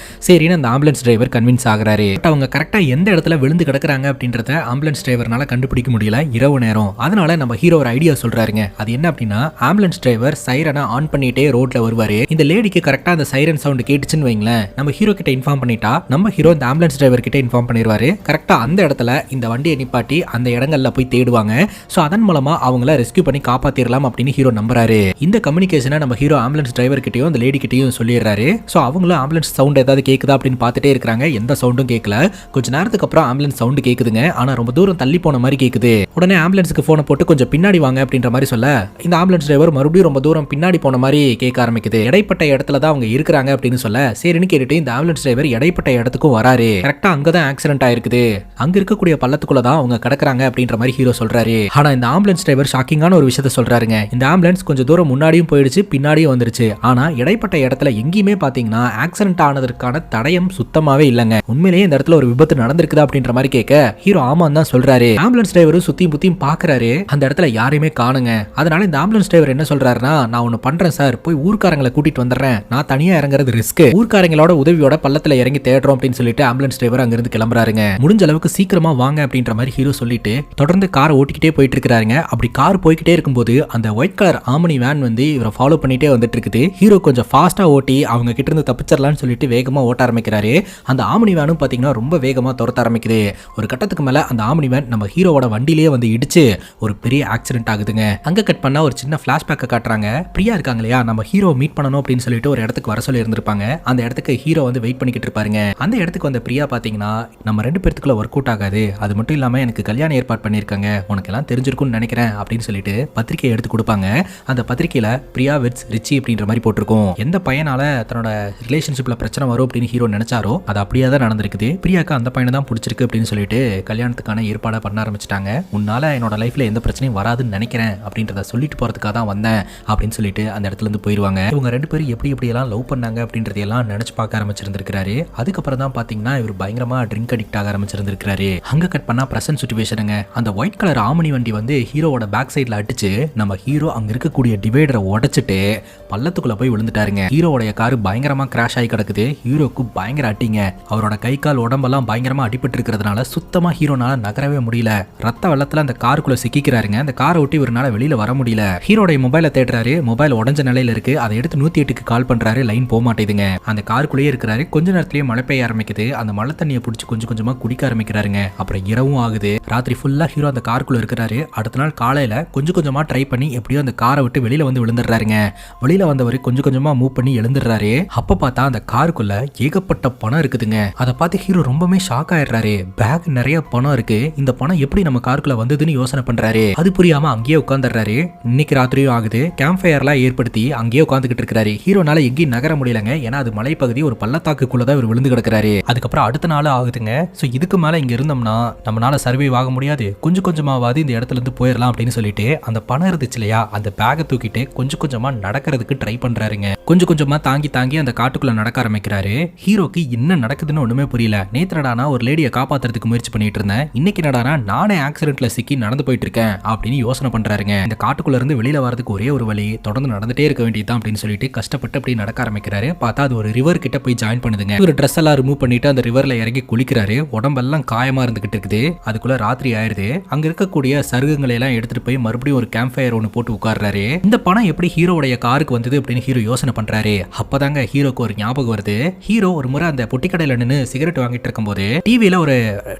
சரின்னு அந்த ஆம்புலன்ஸ் டிரைவர் கன்வின்ஸ் ஆகுறாரு. அவங்க கரெக்டா எந்த இடத்துல விழுந்து கிடக்குறாங்க அப்படின்றத ஆம்புலன்ஸ் டிரைவர்னால கண்டுபிடிக்க முடியல, இரவு நேரம். அதனால நம்ம ஹீரோ ஒரு ஐடியா சொல்றாருங்க. அது என்ன அப்படின்னா, ஆம்புலன்ஸ் டிரைவர் சைரனை ஆன் பண்ணிட்டே ரோட்ல வருவாரு. இந்த லேடிக்கு கரெக்டா அந்த சைரன் சவுண்ட் கேட்டுச்சுன்னு வைங்களேன், நம்ம ஹீரோ கிட்ட இன்ஃபார்ம் பண்ணிட்டா நம்ம ஹீரோ இந்த ஆம்புலன்ஸ் டிரைவர் கிட்ட இன்ஃபார்ம் பண்ணிடுவாரு. கரெக்டா அந்த இடத்துல இந்த வண்டியை நிப்பாட்டி அந்த இடங்கள்ல போய் தேடுவாங்க. சோ அதன் மூலமா அவங்கள ரெஸ்கியூ பண்ணி காப்பாத்திரலாம் அப்படின்னு ஹீரோ நம்புறாரு. இந்த கம்யூனிகேஷனை நம்ம ஹீரோ ஆம்புலன்ஸ் டிரைவர் கிட்டயும் அந்த லேடி கிட்டயும் சொல்லிடுறாரு. சோ அவங்களும் ஆம்புலன்ஸ் சவுண்ட் ஏதாவது கேக்குதா அப்படின்னு பார்த்துட்டே இருக்காங்க. எந்த சவுண்டும் கேட்கல. கொஞ்ச நேரத்துக்கு அப்புறம் ஆம்புலன்ஸ் சவுண்ட் கேக்குதுங்க. ஆனா ரொம்ப தூரம் தள்ளி போன மாதிரி கேக்குது. உடனே ஆம்புலன்ஸ்க்கு போனை போட்டு கொஞ்சம் பின்னாடி வாங்க அப்படின்ற மாதிரி சொல்ல, இந்த ஆம்புலன்ஸ் டிரைவர் மறுபடியும் ரொம்ப தூரம் பின்னாடி போன மாதிரி கேட்க ஆரம்பிக்குது. இடைப்பட்ட இடத்துல தான் அவங்க இருக்கிறாங்க அப்படின்னு சொல்ல, சரின்னு கேட்டுட்டு இந்த ஆம்புலன்ஸ் டிரைவர் இடைப்பட்ட இடத்துக்கும் வராரு. கரெக்டா அங்கதான் ஆக்சிடென்ட் ஆயிருக்குது, அங்க இருக்கக்கூடிய பள்ளத்துக்குள்ள தான் அவங்க கிடக்குறாங்க அப்படின்ற மாதிரி ஹீரோ சொல்றாரு. ஆனா இந்த ஆம்புலன்ஸ் டிரைவர் ஷாக்கிங்கான ஒரு விஷயத்த சொல்றாருங்க. இந்த ஆம்புலன்ஸ் கொஞ்சம் தூரம் முன்னாடியும் போயிடுச்சு, பின்னாடியும் வந்துருச்சு. ஆனா இடைப்பட்ட இடத்துல எங்கேயுமே பாத்தீங்கன்னா ஆக்சிடென்ட் ஆனதற்கான தடயம் சுத்தமாவே இல்லங்க. உண்மையிலேயே இந்த இடத்துல ஒரு விபத்து நடந்திருக்குதா அப்படின்ற மாதிரி கேட்க ஹீரோ ஆமான்னு தான் சொல்றாரு. ஆம்புலன்ஸ் டிரைவரும் சுத்தியும் புத்தியும் பாக்குறாரு, அந்த இடத்துல யாரையுமே காணுங்க. அதனால இந்த ஆம்புலன்ஸ் டிரைவர் என்ன சொல்றாருன்னா, நான் ஒன்னு பண்றேன் சார், போய் ஊர்க்காரங்களை கூட்டிட்டு வந்துடுறேன், நான் தனியா இறங்குறது ரிஸ்க், ஊர்க்காரங்களோட உதவியோட பள்ளத்துல இறங்கி தேடுறோம் அப்படின்னு சொல்லிட்டு ஆம்புலன்ஸ் டிரைவர் அங்கிருந்து கிளம்புறாருங்க. முடிஞ்ச அளவுக்கு சீக்கிரமா வாங்க அப்படின்ற மாதிரி ஹீரோ சொல்லிட்டு தொடர்ந்து காரை ஓட்டிக்கிட்டே போயிட்டு இருக்காருங்க. அப்படி கார் போய்கிட்டே இருக்கும்போது அந்த ஒயிட் கலர் ஆமனி வேன் வந்து இவரை ஃபாலோ பண்ணிட்டே வந்துட்டு இருக்குது. ஹீரோ கொஞ்சம் ஃபாஸ்டா ஓட்டி அவங்க கிட்ட இருந்து தப்பிச்சிடலாம்னு சொல்லிட்டு வேகமா ஓட்ட ஆரம்பிக்கிறாரு. அந்த ஆமனி வேனும் பாத்தீங்கன்னா ரொம்ப வேகமா துரத்த ஆரம்பிக்குது. ஒரு கட்டத்துக்கு மேல அந்த ஆமனி வேன் நம்ம ஹீரோவோட வண்டியிலேயே வந்து இடிச்சு ஒரு பெரிய ஆக்சிடென்ட் ஆகுதுங்க. அங்க கட் பண்ணா ஒரு சின்ன பிளாஷ்பேக்கை காட்டுறாங்க. பிரியா இருக்காங்க இல்லையா, நம்ம ஹீரோ மீட் பண்ணணும் அப்படின்னு சொல்லிட்டு ஒரு இடத்துக்கு வர சொல்லி இருந்திருப்பாங்க. அந்த இடத்துக்கு ஹீரோ வந்து வெயிட் பண்ணிக்கிட்டு இருப்பாருங்க. அந்த இடத்துக்கு வந்த பிரியா பாத்தீங்கன்னா, நம்ம ரெண்டு பேருக்குள்ள ஒர்க் அவுட் ஆகாது, அது மட்டும் இல்லாம எனக்கு கல்யாணம் ஏற்பாடு பண்ணிருக்காங்க, உனக்கு எல்லாம் தெரிஞ்சிருக்கும்னு நினைக்கிறேன் அப்படின்னு சொல்லிட்டு பத்திரிகை எடுத்து கொடுப்பாங்க. அந்த பத்திரிகையில பிரியா விட்ஸ் ரிச்சி அப்படின்ற மாதிரி போட்டிருக்கும். எந்த பையனால தன்னோட ரிலேஷன்ஷிப்ல பிரச்சனை வரும் அப்படின்னு ஹீரோ நினைச்சாரோ அது அப்படியே தான் நடந்திருக்குது. பிரியாக்கு அந்த பையனை தான் பிடிச்சிருக்கு அப்படின்னு சொல்லிட்டு கல்யாணத்துக்கான ஏற்பாடை பண்ண ஆரம்பிச்சிட்டாங்க. உன்னால என்னோட லைஃப்ல எந்த பிரச்சனையும் வராதுன்னு நினைக்கிறேன் அப்படின்றத சொல்லிட்டு போறதுக்காக தான் வந்தேன் அப்படின்னு சொல்லிட்டு அந்த இடத்துல இருந்து போயிருவாங்க. இவங்க ரெண்டு பேரும் எப்படி எல்லாம் லவ் பண்ணாங்க அப்படின்றதையெல்லாம் நினைச்சு பார்க்க ஆரம்பிச்சிருந்திருக்காரு. அதுக்கப்புறம் தான் பாத்தீங்கன்னா இவர் பயங்கரமா ட்ரிங்க் அடிக்ட் ஆக ஆரம்பிச்சிருந்திருக்காரு. அங்க கட் பண்ணா பிரசன்ட் சிச்சுவேஷனுங்க. அந்த ஒயிட் கலர் ஆமனி வண்டி வந்து ஹீரோவோட பேக் சைட்ல அடிச்சு நம்ம ஹீரோ அங்க இருக்கக்கூடிய டிவைடரை உடைச்சிட்டு பள்ளத்துக்குள்ள போய் விழுந்துட்டாருங்க. ஹீரோவோட கார் பயங்கரமா கிராஷ் ஆகி கிடக்குது. ஹீரோக்கு பயங்கர அட்டிங்க. அவரோட கை கால் உடம்பெல்லாம் பயங்கரமா அடிபட்டு இருக்கிறதுனால சுத்தமா ஹீரோனால நகரவே முடியல. ரத்த வெள்ளத்துல அந்த காருக்குள்ள சிக்கிக்கிறாருங்க. அந்த காரை ஒட்டி இவரால வெளியில வர முடியல. ஹீரோட மொபைலை தேடுறாரு. மொபைல் உடஞ்ச நிலையில இருக்கு. அதை எடுத்து 108க்கு கால் பண்றாரு. லைன் போக மாட்டேதுங்க. அந்த காருக்குள்ளேயே இருக்கிறாரு. கொஞ்ச நேரத்திலேயே மழை பெய்ய ஆரம்பிக்குது. அந்த மழை தண்ணியை பிடிச்சி கொஞ்சம் கொஞ்சமா குடிக்க ஆரம்பிக்கிறாருங்க. அப்புறம் இரவும் ஆகுது. ராத்திரி ஃபுல்லா ஹீரோ அந்த காருக்குள்ள இருக்கிறாரு. அடுத்த நாள் காலையில கொஞ்சம் கொஞ்சமா ட்ரை பண்ணி எப்படியோ அந்த காரை விட்டு வெளியில வந்து விழுந்துடுறாருங்க. வெளியில வந்தவர் கொஞ்சம் கொஞ்சமா மூவ் பண்ணி எழுந்துடுறாரு. அப்ப பார்த்தா அந்த காருக்குள்ள ஏகப்பட்ட பணம் இருக்குதுங்க. அதை பார்த்து ஹீரோ ரொம்பவே ஷாக் ஆயிடுறாரு. பேக் நிறைய பணம் இருக்கு. இந்த பணம் எப்படி நம்ம காருக்குள்ள வந்ததுன்னு யோசனை பண்றாரு. அது புரியாம அங்கேயே உட்காந்துடுறாரு. இன்னைக்கு ராத்திரியும் ஆகுது. கேம்ப் ஃபயர்லாம் ஏற்படுத்தி அங்கேயே உட்காந்துக்கிட்டு இருக்காரு. ஹீரோனால எங்கேயும் நகர முடியலங்க. ஏன்னா அது மலைப்பகுதி, ஒரு பள்ளத்தாக்குள்ளதான் இவர் விழுந்து கிடக்குறாரு. அதுக்கப்புறம் அடுத்த நாள் ஆகுதுங்க. ஸோ இதுக்கு மேல இங்க இருந்தோம்னா நம்மளால சர்வைவ் ஆக முடியாது, கொஞ்சம் கொஞ்சமாவது இந்த இடத்துல இருந்து போயிடலாம் அப்படின்னு சொல்லிட்டு அந்த பணம் இருந்துச்சு இல்லையா, அந்த பேக்கை தூக்கிட்டு கொஞ்சம் கொஞ்சமா நடக்கிறதுக்கு ட்ரை பண்றாருங்க. கொஞ்சம் கொஞ்சமா தாங்கி தாங்கி அந்த காட்டுக்குள்ள நடக்க ஆரம்பிக்கிறாரு. ஹீரோக்கு என்ன நடக்குதுன்னு ஒண்ணுமே புரியல. நேத்துனடானா ஒரு லேடியை காப்பாத்துறதுக்கு முயற்சி பண்ணிட்டு இருந்தேன், இன்னைக்கு நடானா நானே ஆக்சிடென்ட்ல சிக்கி நடந்து போயிட்டு இருக்கேன் அப்படின்னு யோசனை பண்றாருங்க. இந்த காட்டுக்குள்ள இருந்து வெளியில வரதுக்கு ஒரே ஒரு வழி, தொடர்ந்து நடந்துட்டே இருக்க வேண்டியதுதான் அப்படின்னு சொல்லிட்டு கஷ்டப்பட்டு அப்படி நடக்க ஆரம்பிக்கிறாரு. பார்த்தா அது ஒரு ரிவர் கிட்ட போய் ஜாயின் பண்ணுதுங்க. ஒரு ட்ரெஸ் எல்லாம் ரிமூவ் பண்ணிட்டு அந்த ரிவர்ல இறங்கி குளிக்கிறாரு. உடம்பெல்லாம் காயமா இருந்துகிட்டு இருக்குது. அதுக்குள்ள ராத்திரி ஆயிருது. அங்க இருக்கக்கூடிய சருகுங்களை எல்லாம் எடுத்துட்டு போய் மறுபடியும் ஒரு கேம்ப் ஃபயர் ஒன்று போட்டு உட்கார்றாரு. இந்த பணம் எப்படி ஹீரோடைய காருக்கு வந்தது அப்படின்னு ஹீரோ யோசனை பண்றாரு. அப்பதாங்க ஹீரோக்கு ஒரு ஞாபகம் வருது. ஹீரோ ஒரு முறை அந்த பொட்டி கடையில நின்று சிகரெட் வாங்கிட்டு இருக்கும் போது டிவியில ஒரு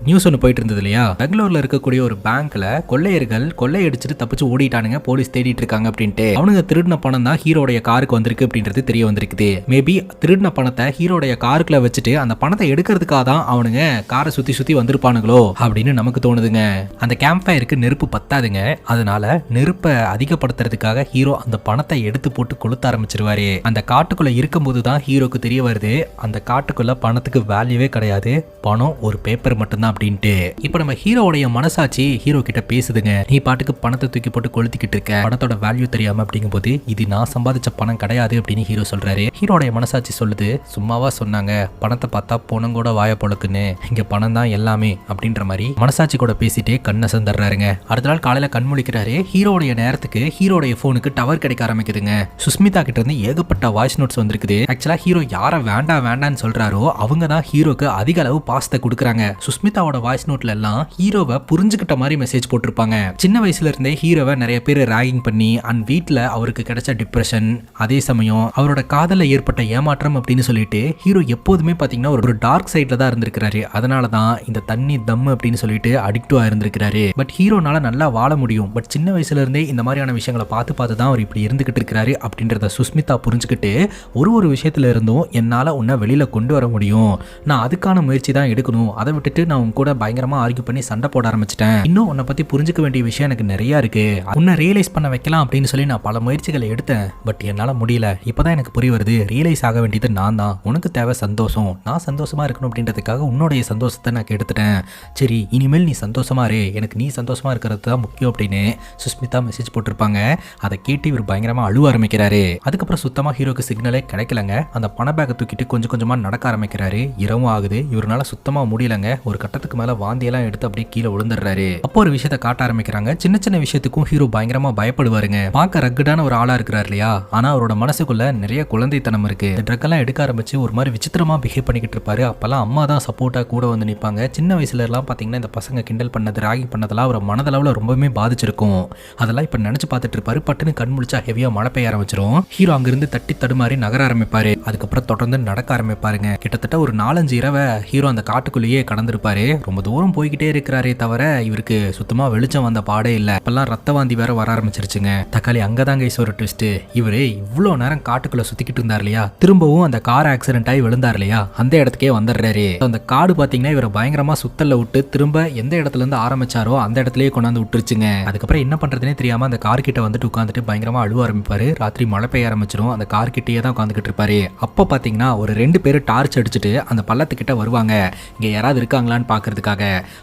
நியூஸ் ஒன்று போயிட்டு இருந்தது இல்லையா, பெங்களூர்ல இருக்கக்கூடிய ஒரு பேங்க்ல கொள்ளையர்கள் கொள்ளையடிச்சிட்டு தப்பிச்சு ஓடிட்டானுங்க, போலீஸ் தேடிட்டு இருக்காங்க அப்படின்ட்டு. அவனுங்க திருடின பணம் தான் ஹீரோடைய காருக்கு வந்திருக்கு அப்படின்றது தெரிய வந்திருக்குது. மேபி திருடின பணத்தை ஹீரோடைய காருக்குள்ள வச்சுட்டு அந்த பணத்தை எடுக்கிறதுக்காக தான் அவனுங்க காரை சுத்தி சுத்தி வந்திருப்பானுங்களோ அப்படின்னு நமக்கு தோணுதுங்க. அந்த கேம்ப் ஃபயருக்கு நெருப்பு பத்தாதுங்க. அதனால நெருப்பை அதிகப்படுத்துறதுக்காக ஹீரோ அந்த பணத்தை எடுத்து போட்டு கொளுத்த ஆரம்பிச்சிருவாரு. அந்த காட்டுக்குள்ள இருக்கும்போது தான் ஹீரோக்கு தெரிய வருது, அந்த காட்டுக்குள்ள பணத்துக்கு வேல்யூவே கிடையாது, பணம் ஒரு பேப்பர் மட்டும்தான் அப்படின்ட்டு. இப்ப நம்ம ஹீரோடைய மனசாட்சி ஹீரோ கிட்ட பேசுதுங்க. நீ பாட்டுக்கு பணத்தை தூக்கி போட்டு கொளுத்திக்கிட்டு இருக்க, பணத்தோட வேல்யூ தெரியாம அப்படிங்கும் போது இது நான் சம்பாதிச்ச பணம் கிடையாது அப்படின்னு ஹீரோ சொல்றாரு. ஹீரோடைய மனசாட்சி சொல்லுது, சும்மாவா சொன்னாங்க, பணத்தை பார்த்தா பணம் கூட வாய பொழுக்குன்னு, இங்க பணம் தான் எல்லாமே அப்படின்ற மாதிரி மனசாட்சி கூட பேசிட்டே கண்ணை சந்தர்றாருங்க. அடுத்த நாள் காலையில கண் முழிக்கிறாரு. ஹீரோடைய நேரத்துக்கு ஹீரோடைய போனுக்கு டவர் கிடைக்க ஆரம்பிக்குதுங்க. சுஸ்மிதா கிட்ட இருந்து ஏகப்பட்ட வாய்ஸ் நோட்ஸ் வந்திருக்குது. ஆக்சுவலா ஹீரோ யாரை வேண்டான்னு சொல்றாரோ அவங்க தான் ஹீரோக்கு அதிக அளவு பாசத்தை கொடுக்குறாங்க. சுஸ்மிதாவோட வாய்ஸ் நோட்ல எல்லாம் ஹீரோவை புரிஞ்சுக்கிட்ட மாதிரி மெசேஜ் போட்டிருப்பாங்க. சின்ன வயசுல இருந்தே ஹீரோவை நிறைய பேர் ராகிங் பண்ணி அண்ட் வீட்டுல அவருக்கு கிடைச்ச டிப்ரெஷன், அதே சமயம் அவரோட காதல ஏற்பட்ட ஏமாற்றம் அப்படின்னு சொல்லிட்டு ஹீரோ எப்போதுமே பாத்தீங்கன்னா ஒரு டார்க் சைட்ல தான் இருந்திருக்கிறாரு. அதனாலதான் இந்த தண்ணி தம் அப்படின்னு சொல்லிட்டு அடிக்டிவா இருந்திருக்கிறாரு. பட் ஹீரோனால நல்லா வாழ முடியும். பட் சின்ன வயசுல இருந்தே இந்த மாதிரியான விஷயங்களை பார்த்து பார்த்து தான் அவர் இப்படி இருந்துகிட்டு இருக்கிறாரு அப்படின்றத சுஸ்மிதா புரிஞ்சுக்கிட்டு ஒரு விஷயத்துல இருந்தும் என்னால உன்னை வெளியில கொண்டு வர முடியும், நான் அதுக்கான முயற்சி தான் எடுக்கணும், அதை விட்டுட்டு நான் உன் கூட பயங்கரமா ஆர்கியூ பண்ணி சண்டை போட ஆரம்பிச்சிட்டேன், இன்னும் உன்னை பத்தி புரிஞ்சுக்க வேண்டிய விஷயம் எனக்கு நிறைய இருக்கு, உன்னை ரியலைஸ் பண்ண வைக்கலாம் அப்படின்னு சொல்லி நான் பல முயற்சிகளை எடுத்தேன், பட் என்னால முடியல, இப்பதான் எனக்கு புரிய வருது, ரியலைஸ் ஆக வேண்டியது நான் தான், உனக்கு தேவை சந்தோஷம், நான் சந்தோஷமா இருக்கணும் அப்படின்றதுக்காக உன்னுடைய சந்தோஷத்தை நான் கெடுத்துட்டேன், சரி இனிமேல் நீ சந்தோஷமா இரு, எனக்கு நீ சந்தோஷமா இருக்கிறது தான் முக்கியம் அப்படின்னு சுஸ்மிதா மெசேஜ் போட்டிருப்பாங்க. அதை கேட்டு இவர் பயங்கரமா அழுவ ஆரம்பிக்கிறாரு. அதுக்கப்புறம் சுத்தமா ஹீரோக்கு சிக்னலே கிடைக்கலங்க. அந்த பண பேக்கை தூக்கிட்டு கொஞ்சம் கொஞ்சமா நடக்க ஆரம்பிக்கிறாரு. இரவும் ஆகுது. இவரால சுத்தமா முடியலங்க. ஒரு கட்டத்துக்கு மேல வாந்தியெல்லாம் எடுத்து அப்படியே கீழே விழுந்துடுறாரு. அப்போ ஒரு விஷயத்த காட்ட ஆரம்பிக்கிறாங்க. சின்ன சின்ன விஷயத்துக்கும் ஹீரோ பயங்கரமா பயப்படுவாருங்க. பார்க்க ரக்கடான ஒரு ஆளா இருக்கிறார் இல்லையா, ஆனா அவரோட மனசுக்குள்ள நிறைய குழந்தைத்தனம் இருக்கு. இந்த ட்ரக் எல்லாம் எடுக்க ஆரம்பிச்சு ஒரு மாதிரி விசித்திரமா பிஹேவ் பண்ணிக்கிட்டு இருப்பாரு. அப்பெல்லாம் அம்மா தான் சப்போர்ட்டா கூட வந்து நிற்பாங்க. சின்ன வயசுல எல்லாம் பாத்தீங்கன்னா இந்த பசங்க கிண்டல் பண்ணது, ராகி பண்ணதெல்லாம் அவர் மனதளவுல ரொம்பவே பாதிச்சிருக்கும். அதெல்லாம் இப்ப நினைச்சு பார்த்துட்டு இருப்பாரு. பட்டுன்னு கண் முழிச்சா ஹெவியா மழை பெய்ய ஆரம்பிச்சிரும். ஹீரோ அங்கிருந்து தட்டி தடுமாறி நகர ஆரம்பிப்பாரு. அதுக்கப்புறம் தொடர்ந்து நடக்க ஆரம்பிப்பாருங்க. கிட்டத்தட்ட ஒரு 4-5 இரவை ஹீரோ அந்த காட்டுக்குள்ளேயே கடந்திருப்பாரு. ரொம்ப தூரம் போய்கிட்டே இருக்கிறாரே தவிர இவருக்கு சுத்தமா வெளிச்சம் வந்த பாடே இல்ல. இப்பெல்லாம் ரத்த வாந்தி வேற வர ஆரம்பிச்சிருச்சுங்க. தக்காளி அங்கதாங்க ஒரு ட்விஸ்ட். இவரு இவ்வளவு நேரம் காட்டுக்குள்ள சுத்திக்கிட்டு இருந்தார் இல்லையா, திரும்பவும் அந்த கார் ஆக்சிடென்ட் ஆகி விழுந்தார் இல்லையா, அந்த இடத்துக்கே வந்துடுறாரு. அந்த காடு பாத்தீங்கன்னா இவரை பயங்கரமா சுத்தல்ல விட்டு திரும்ப எந்த இடத்துல இருந்து ஆரம்பிச்சாரோ அந்த இடத்துலயே கொண்டாந்து விட்டுருச்சுங்க. அதுக்கப்புறம் என்ன பண்றதுனே தெரியாம அந்த கார் கிட்ட வந்துட்டு உட்காந்துட்டு பயங்கரமா அழுவ ஆரம்பிப்பாரு. ராத்திரி மழை பெய்ய ஆரம்பிச்சிடும். அந்த கார் கிட்டே தான் உட்காந்துக்கிட்டு இருப்பாரு. அப்ப பாத்தீங்கன்னா ஒரு 2 பேரு டார்ச் அடிச்சுட்டு அந்த பள்ளத்துக்கிட்ட வருவாங்க. இங்க யாராவது இருக்காங்களான்னு பாக்குறதுக்காக.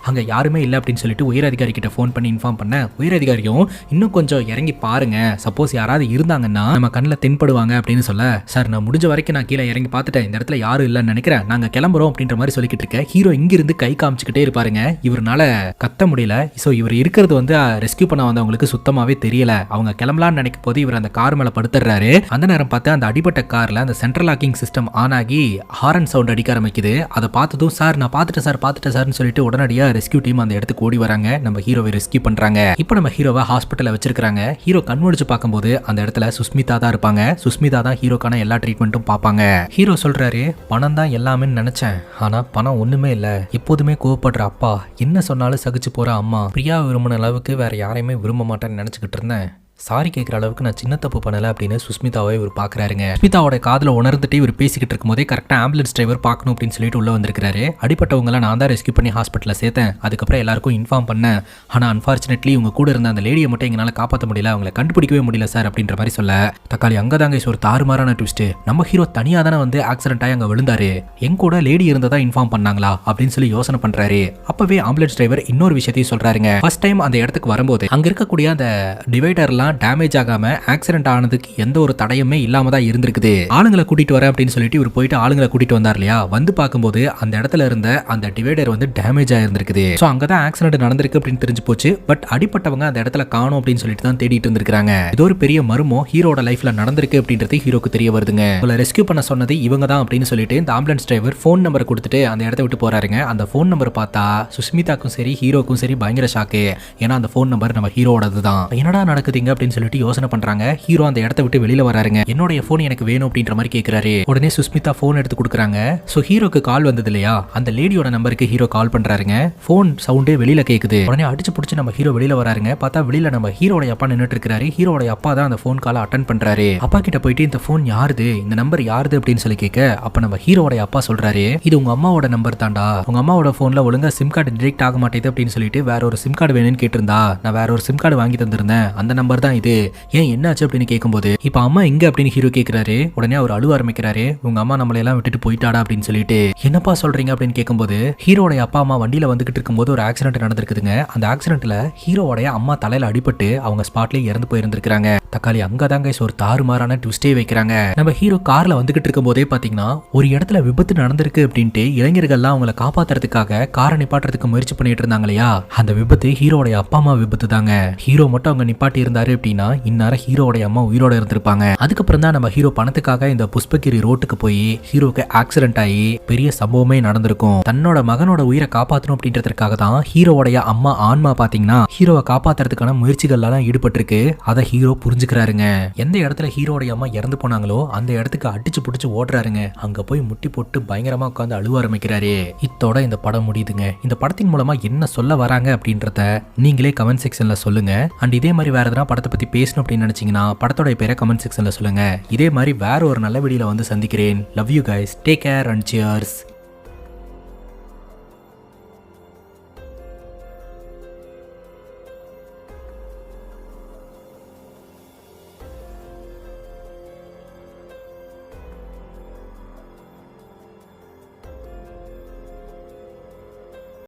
அங்க யாருமே இல்லை அப்படின்னு சொல்லிட்டு உயரதிகாரி கிட்ட போன் பண்ணி இன்ஃபார்ம் பண்ண, உயரதிகாரியும் இன்னும் கொஞ்சம் இறங்கி பாருங்க, சப்போஸ் யாராவது இருந்தாங்கன்னா நம்ம கண்ணில் தென்படுவாங்க அப்படின்னு சொல்ல, சார் நான் முடிஞ்ச வரைக்கும் நான் கீழே இறங்கி பார்த்துட்டேன், இந்த இடத்துல யாரும் இல்லைன்னு நினைக்கிறேன், நாங்க கிளம்புறோம் அப்படின்ற மாதிரி சொல்லிக்கிட்டு இருக்க ஹீரோ இங்கிருந்து கை காமிச்சுக்கிட்டே இருப்பாருங்க. இவரால கத்த முடியல. ஸோ இவர் இருக்கிறது வந்து ரெஸ்கியூ பண்ண வந்தவங்களுக்கு சுத்தமாவே தெரியல. அவங்க கிளம்பலான்னு நினைக்கும் போது இவர் அந்த கார் மேல படுத்துறாரு. அந்த நேரம் பார்த்து அந்த அடிபட்ட கார்ல அந்த சென்ட்ரல் லாக்கிங் சிஸ்டம் ஆன் ஆகி ஹாரன் சவுண்ட் அடிக்க ஆரம்பிக்குது. அதை பார்த்ததும் சார் நான் பார்த்துட்டேன் சார்னு சொல்லிட்டு உடனடியா ரெஸ்கியூ டீம் அந்த இடத்துக்கு ஓடி வராங்க. நம்ம ஹீரோவை ரெஸ்கியூ பண்றாங்க. இப்போ நம்ம ஹீரோவை ஹாஸ்பிட்டல்ல வச்சிருக்காங்க. ஹீரோ கண்முடிச்சு பார்க்கும்போது அந்த இடத்துல சுஸ்மிதா தான் இருப்பாங்க. சுஸ்மிதா தான் ஹீரோக்கான எல்லா ட்ரீட்மெண்ட்டும் பார்ப்பாங்க. ஹீரோ சொல்றாரு, பணம் தான் எல்லாமே நினைச்சேன், ஆனா பணம் ஒண்ணுமே இல்ல. எப்போதுமே கோவப்படுற அப்பா, என்ன சொன்னாலும் சகிச்சு போற அம்மா, பிரியா விரும்பின அளவுக்கு வேற யாரையுமே விரும்ப மாட்டேன்னு நினைச்சுக்கிட்டு இருந்தேன். சாரி கேட்குற அளவுக்கு நான் சின்ன தப்பு பண்ணல அப்படின்னு சுஸ்மிதாவை இவர் பார்க்குறாருங்க. சுஸ்மிதாவோட காதில் உணர்ந்துட்டு இவர் பேசிக்கிட்டு இருக்கும்போதே கரெக்டாக ஆம்புலன்ஸ் டிரைவர் பார்க்கணும் அப்படின்னு சொல்லிட்டு உள்ள வந்திருக்காரு. அடிப்பட்டவங்களாம் நான் தான் ரெஸ்கியூ பண்ணி ஹாஸ்பிட்டலில் சேர்த்தேன். அதுக்கப்புறம் எல்லாருக்கும் இன்ஃபார்ம் பண்ணேன். ஆனால் அன்ஃபார்ச்சுனேட்லி உங்க கூட இருந்த அந்த லேடியை மட்டும் எங்களால் காப்பாற்ற முடியல, அவங்களை கண்டுபிடிக்கவே முடியல சார் அப்படின்ற மாதிரி சொல்ல, தக்காளி அங்கதாங்க ஒரு தாறுமாறான ட்விஸ்ட். நம்ம ஹீரோ தனியாக தானே வந்து ஆக்சிடென்ட் ஆகி அங்கே விழுந்தாரு, எங்க கூட லேடி இருந்ததா இன்ஃபார்ம் பண்ணாங்களா அப்படின்னு சொல்லி யோசனை பண்றாரு. அப்பவே ஆம்புலன்ஸ் டிரைவர் இன்னொரு விஷயத்தையும் சொல்றாருங்க. ஃபர்ஸ்ட் டைம் அந்த இடத்துக்கு வரும்போது அங்க இருக்கக்கூடிய அந்த டிவைடர்லாம் டேமேஜ் ஆகாம ஆக்சிடென்ட் ஆனதுக்கு எந்த ஒரு தடையுமே இல்லாம தான் இருந்திருக்குது. ஆளுங்களை கூட்டிட்டு வர அப்படின்னு சொல்லிட்டு இவர் போயிட்டு ஆளுங்களை கூட்டிட்டு வந்தார் இல்லையா, வந்து பார்க்கும்போது அந்த இடத்துல இருந்த அந்த டிவைடர் வந்து டேமேஜ் ஆயிருந்திருக்குது. ஸோ அங்கதான் ஆக்சிடென்ட் நடந்திருக்கு அப்படின்னு தெரிஞ்சு போச்சு. பட் அடிப்பட்டவங்க அந்த இடத்துல காணும் அப்படின்னு சொல்லிட்டு தான் தேடிட்டு இருந்திருக்காங்க. இது ஒரு பெரிய மர்மம் ஹீரோட லைஃப்ல நடந்திருக்கு அப்படின்றது ஹீரோக்கு தெரிய வருதுங்க. உங்களை ரெஸ்கியூ பண்ண சொன்னது இவங்க தான் அப்படின்னு சொல்லிட்டு இந்த ஆம்புலன்ஸ் டிரைவர் போன் நம்பர் கொடுத்துட்டு அந்த இடத்த விட்டு போறாருங்க. அந்த போன் நம்பர் பார்த்தா சுஸ்மிதாக்கும் சரி ஹீரோக்கும் சரி பயங்கர ஷாக்கு. ஏன்னா அந்த போன் நம்பர் நம்ம ஹீரோடது தான். என்னடா நடக்குதுங்க அப்படின்னு சொல்லிட்டு யோசனை பண்றாங்க. ஹீரோ அந்த இடத்த விட்டு வெளியில வராருங்க. என்னோட போன் எனக்கு வேணும் அப்படின்ற மாதிரி கேக்குறாரு. உடனே சுஸ்மிதா போன் எடுத்து கொடுக்குறாங்க. சோ ஹீரோக்கு கால் வந்தது இல்லையா, அந்த லேடியோட நம்பருக்கு ஹீரோ கால் பண்றாருங்க. போன் சவுண்டே வெளியில கேக்குது. உடனே அடிச்சு புடிச்சு நம்ம ஹீரோ வெளியில வராருங்க. பார்த்தா வெளியில நம்ம ஹீரோட அப்பா நின்னுட்டு இருக்காரு. ஹீரோட அப்பா தான் அந்த போன் காலை அட்டென்ட் பண்றாரு. அப்பா கிட்ட போயிட்டு இந்த போன் யாருது, இந்த நம்பர் யாருது அப்படின்னு சொல்லி கேட்க, அப்ப நம்ம ஹீரோட அப்பா சொல்றாரு, இது உங்க அம்மாவோட நம்பர் தாண்டா, உங்க அம்மாவோட போன்ல ஒழுங்கா சிம் கார்டு டிடெக்ட் ஆக மாட்டேது அப்படின்னு சொல்லிட்டு வேற ஒரு சிம் கார்டு வேணும்னு கேட்டிருந்தா நான் வேற ஒரு சிம் கார்டு வாங்கி தந்திருந்தேன், அந்த நம்பர் தான் இது, ஏன் என்னாச்சு அப்படின்னு கேட்கும்போது இப்ப அம்மா எங்க அப்படின்னு ஹீரோ கேட்கிறாரு. உடனே அவர் அழுவ ஆரம்பிக்கிறாரு. உங்க அம்மா நம்மளை எல்லாம் விட்டுட்டு போயிட்டாடா அப்படின்னு சொல்லிட்டு. என்னப்பா சொல்றீங்க அப்படின்னு கேட்கும்போது ஹீரோட அப்பா அம்மா வண்டியில வந்துகிட்டு இருக்கும்போது ஒரு ஆக்சிடென்ட் நடந்திருக்குதுங்க. அந்த ஆக்சிடென்ட்ல ஹீரோட அம்மா தலையில அடிபட்டு அவங்க ஸ்பாட்லயே இறந்து போயிருந்திருக்காங்க. தக்காளி அங்கதாங்க ஒரு தாறுமாறான ட்விஸ்டே வைக்கிறாங்க. நம்ம ஹீரோ கார்ல வந்துகிட்டு இருக்கும் போதே பாத்தீங்கன்னா ஒரு இடத்துல விபத்து நடந்திருக்கு அப்படின்ட்டு இளைஞர்கள்லாம் அவங்களை காப்பாத்துறதுக்காக காரை நிப்பாட்டுறதுக்கு முயற்சி பண்ணிட்டு இருந்தாங்க இல்லையா, அந்த விபத்து ஹீரோட அப்பா அம்மா விபத்து தாங்க. ஹீரோ மட்டும் அங்க நிப்பாட்டி இருந்தாரு அப்படின்னா இந்நேரம் ஹீரோட அம்மா உயிரோட இருந்திருப்பாங்க. அதுக்கப்புறம் தான் நம்ம ஹீரோ பணத்துக்காக இந்த புஷ்பகிரி ரோட்டுக்கு போய் ஹீரோக்கு ஆக்சிடென்ட் ஆகி பெரிய சம்பவமே நடந்திருக்கும். தன்னோட மகனோட உயிரை காப்பாற்றணும் அப்படின்றதுக்காக தான் ஹீரோடைய அம்மா ஆன்மா பாத்தீங்கன்னா ஹீரோவை காப்பாத்துறதுக்கான முயற்சிகள்லாம் ஈடுபட்டிருக்கு. அதை ஹீரோ புரிஞ்சுக்கிறாருங்க. எந்த இடத்துல ஹீரோடைய அம்மா இறந்து போனாங்களோ அந்த இடத்துக்கு அடிச்சு புடிச்சு ஓடுறாருங்க. அங்க போய் முட்டி போட்டு பயங்கரமா உட்காந்து அழுவ ஆரம்பிக்கிறாரு. இத்தோட இந்த படம் முடியுதுங்க. இந்த படத்தின் மூலமா என்ன சொல்ல வராங்க அப்படின்றத நீங்களே கமெண்ட் செக்ஷன்ல சொல்லுங்க. அண்ட் இதே மாதிரி வேற எதனா படத்தை பத்தி பேசணும் அப்படின்னு நினைச்சீங்கன்னா படத்தோட பேரை கமெண்ட் செக்ஷன்ல சொல்லுங்க. இதே மாதிரி வேற ஒரு நல்ல வீடியோல வந்து சந்திக்கிறேன். Love you guys, take care and cheers.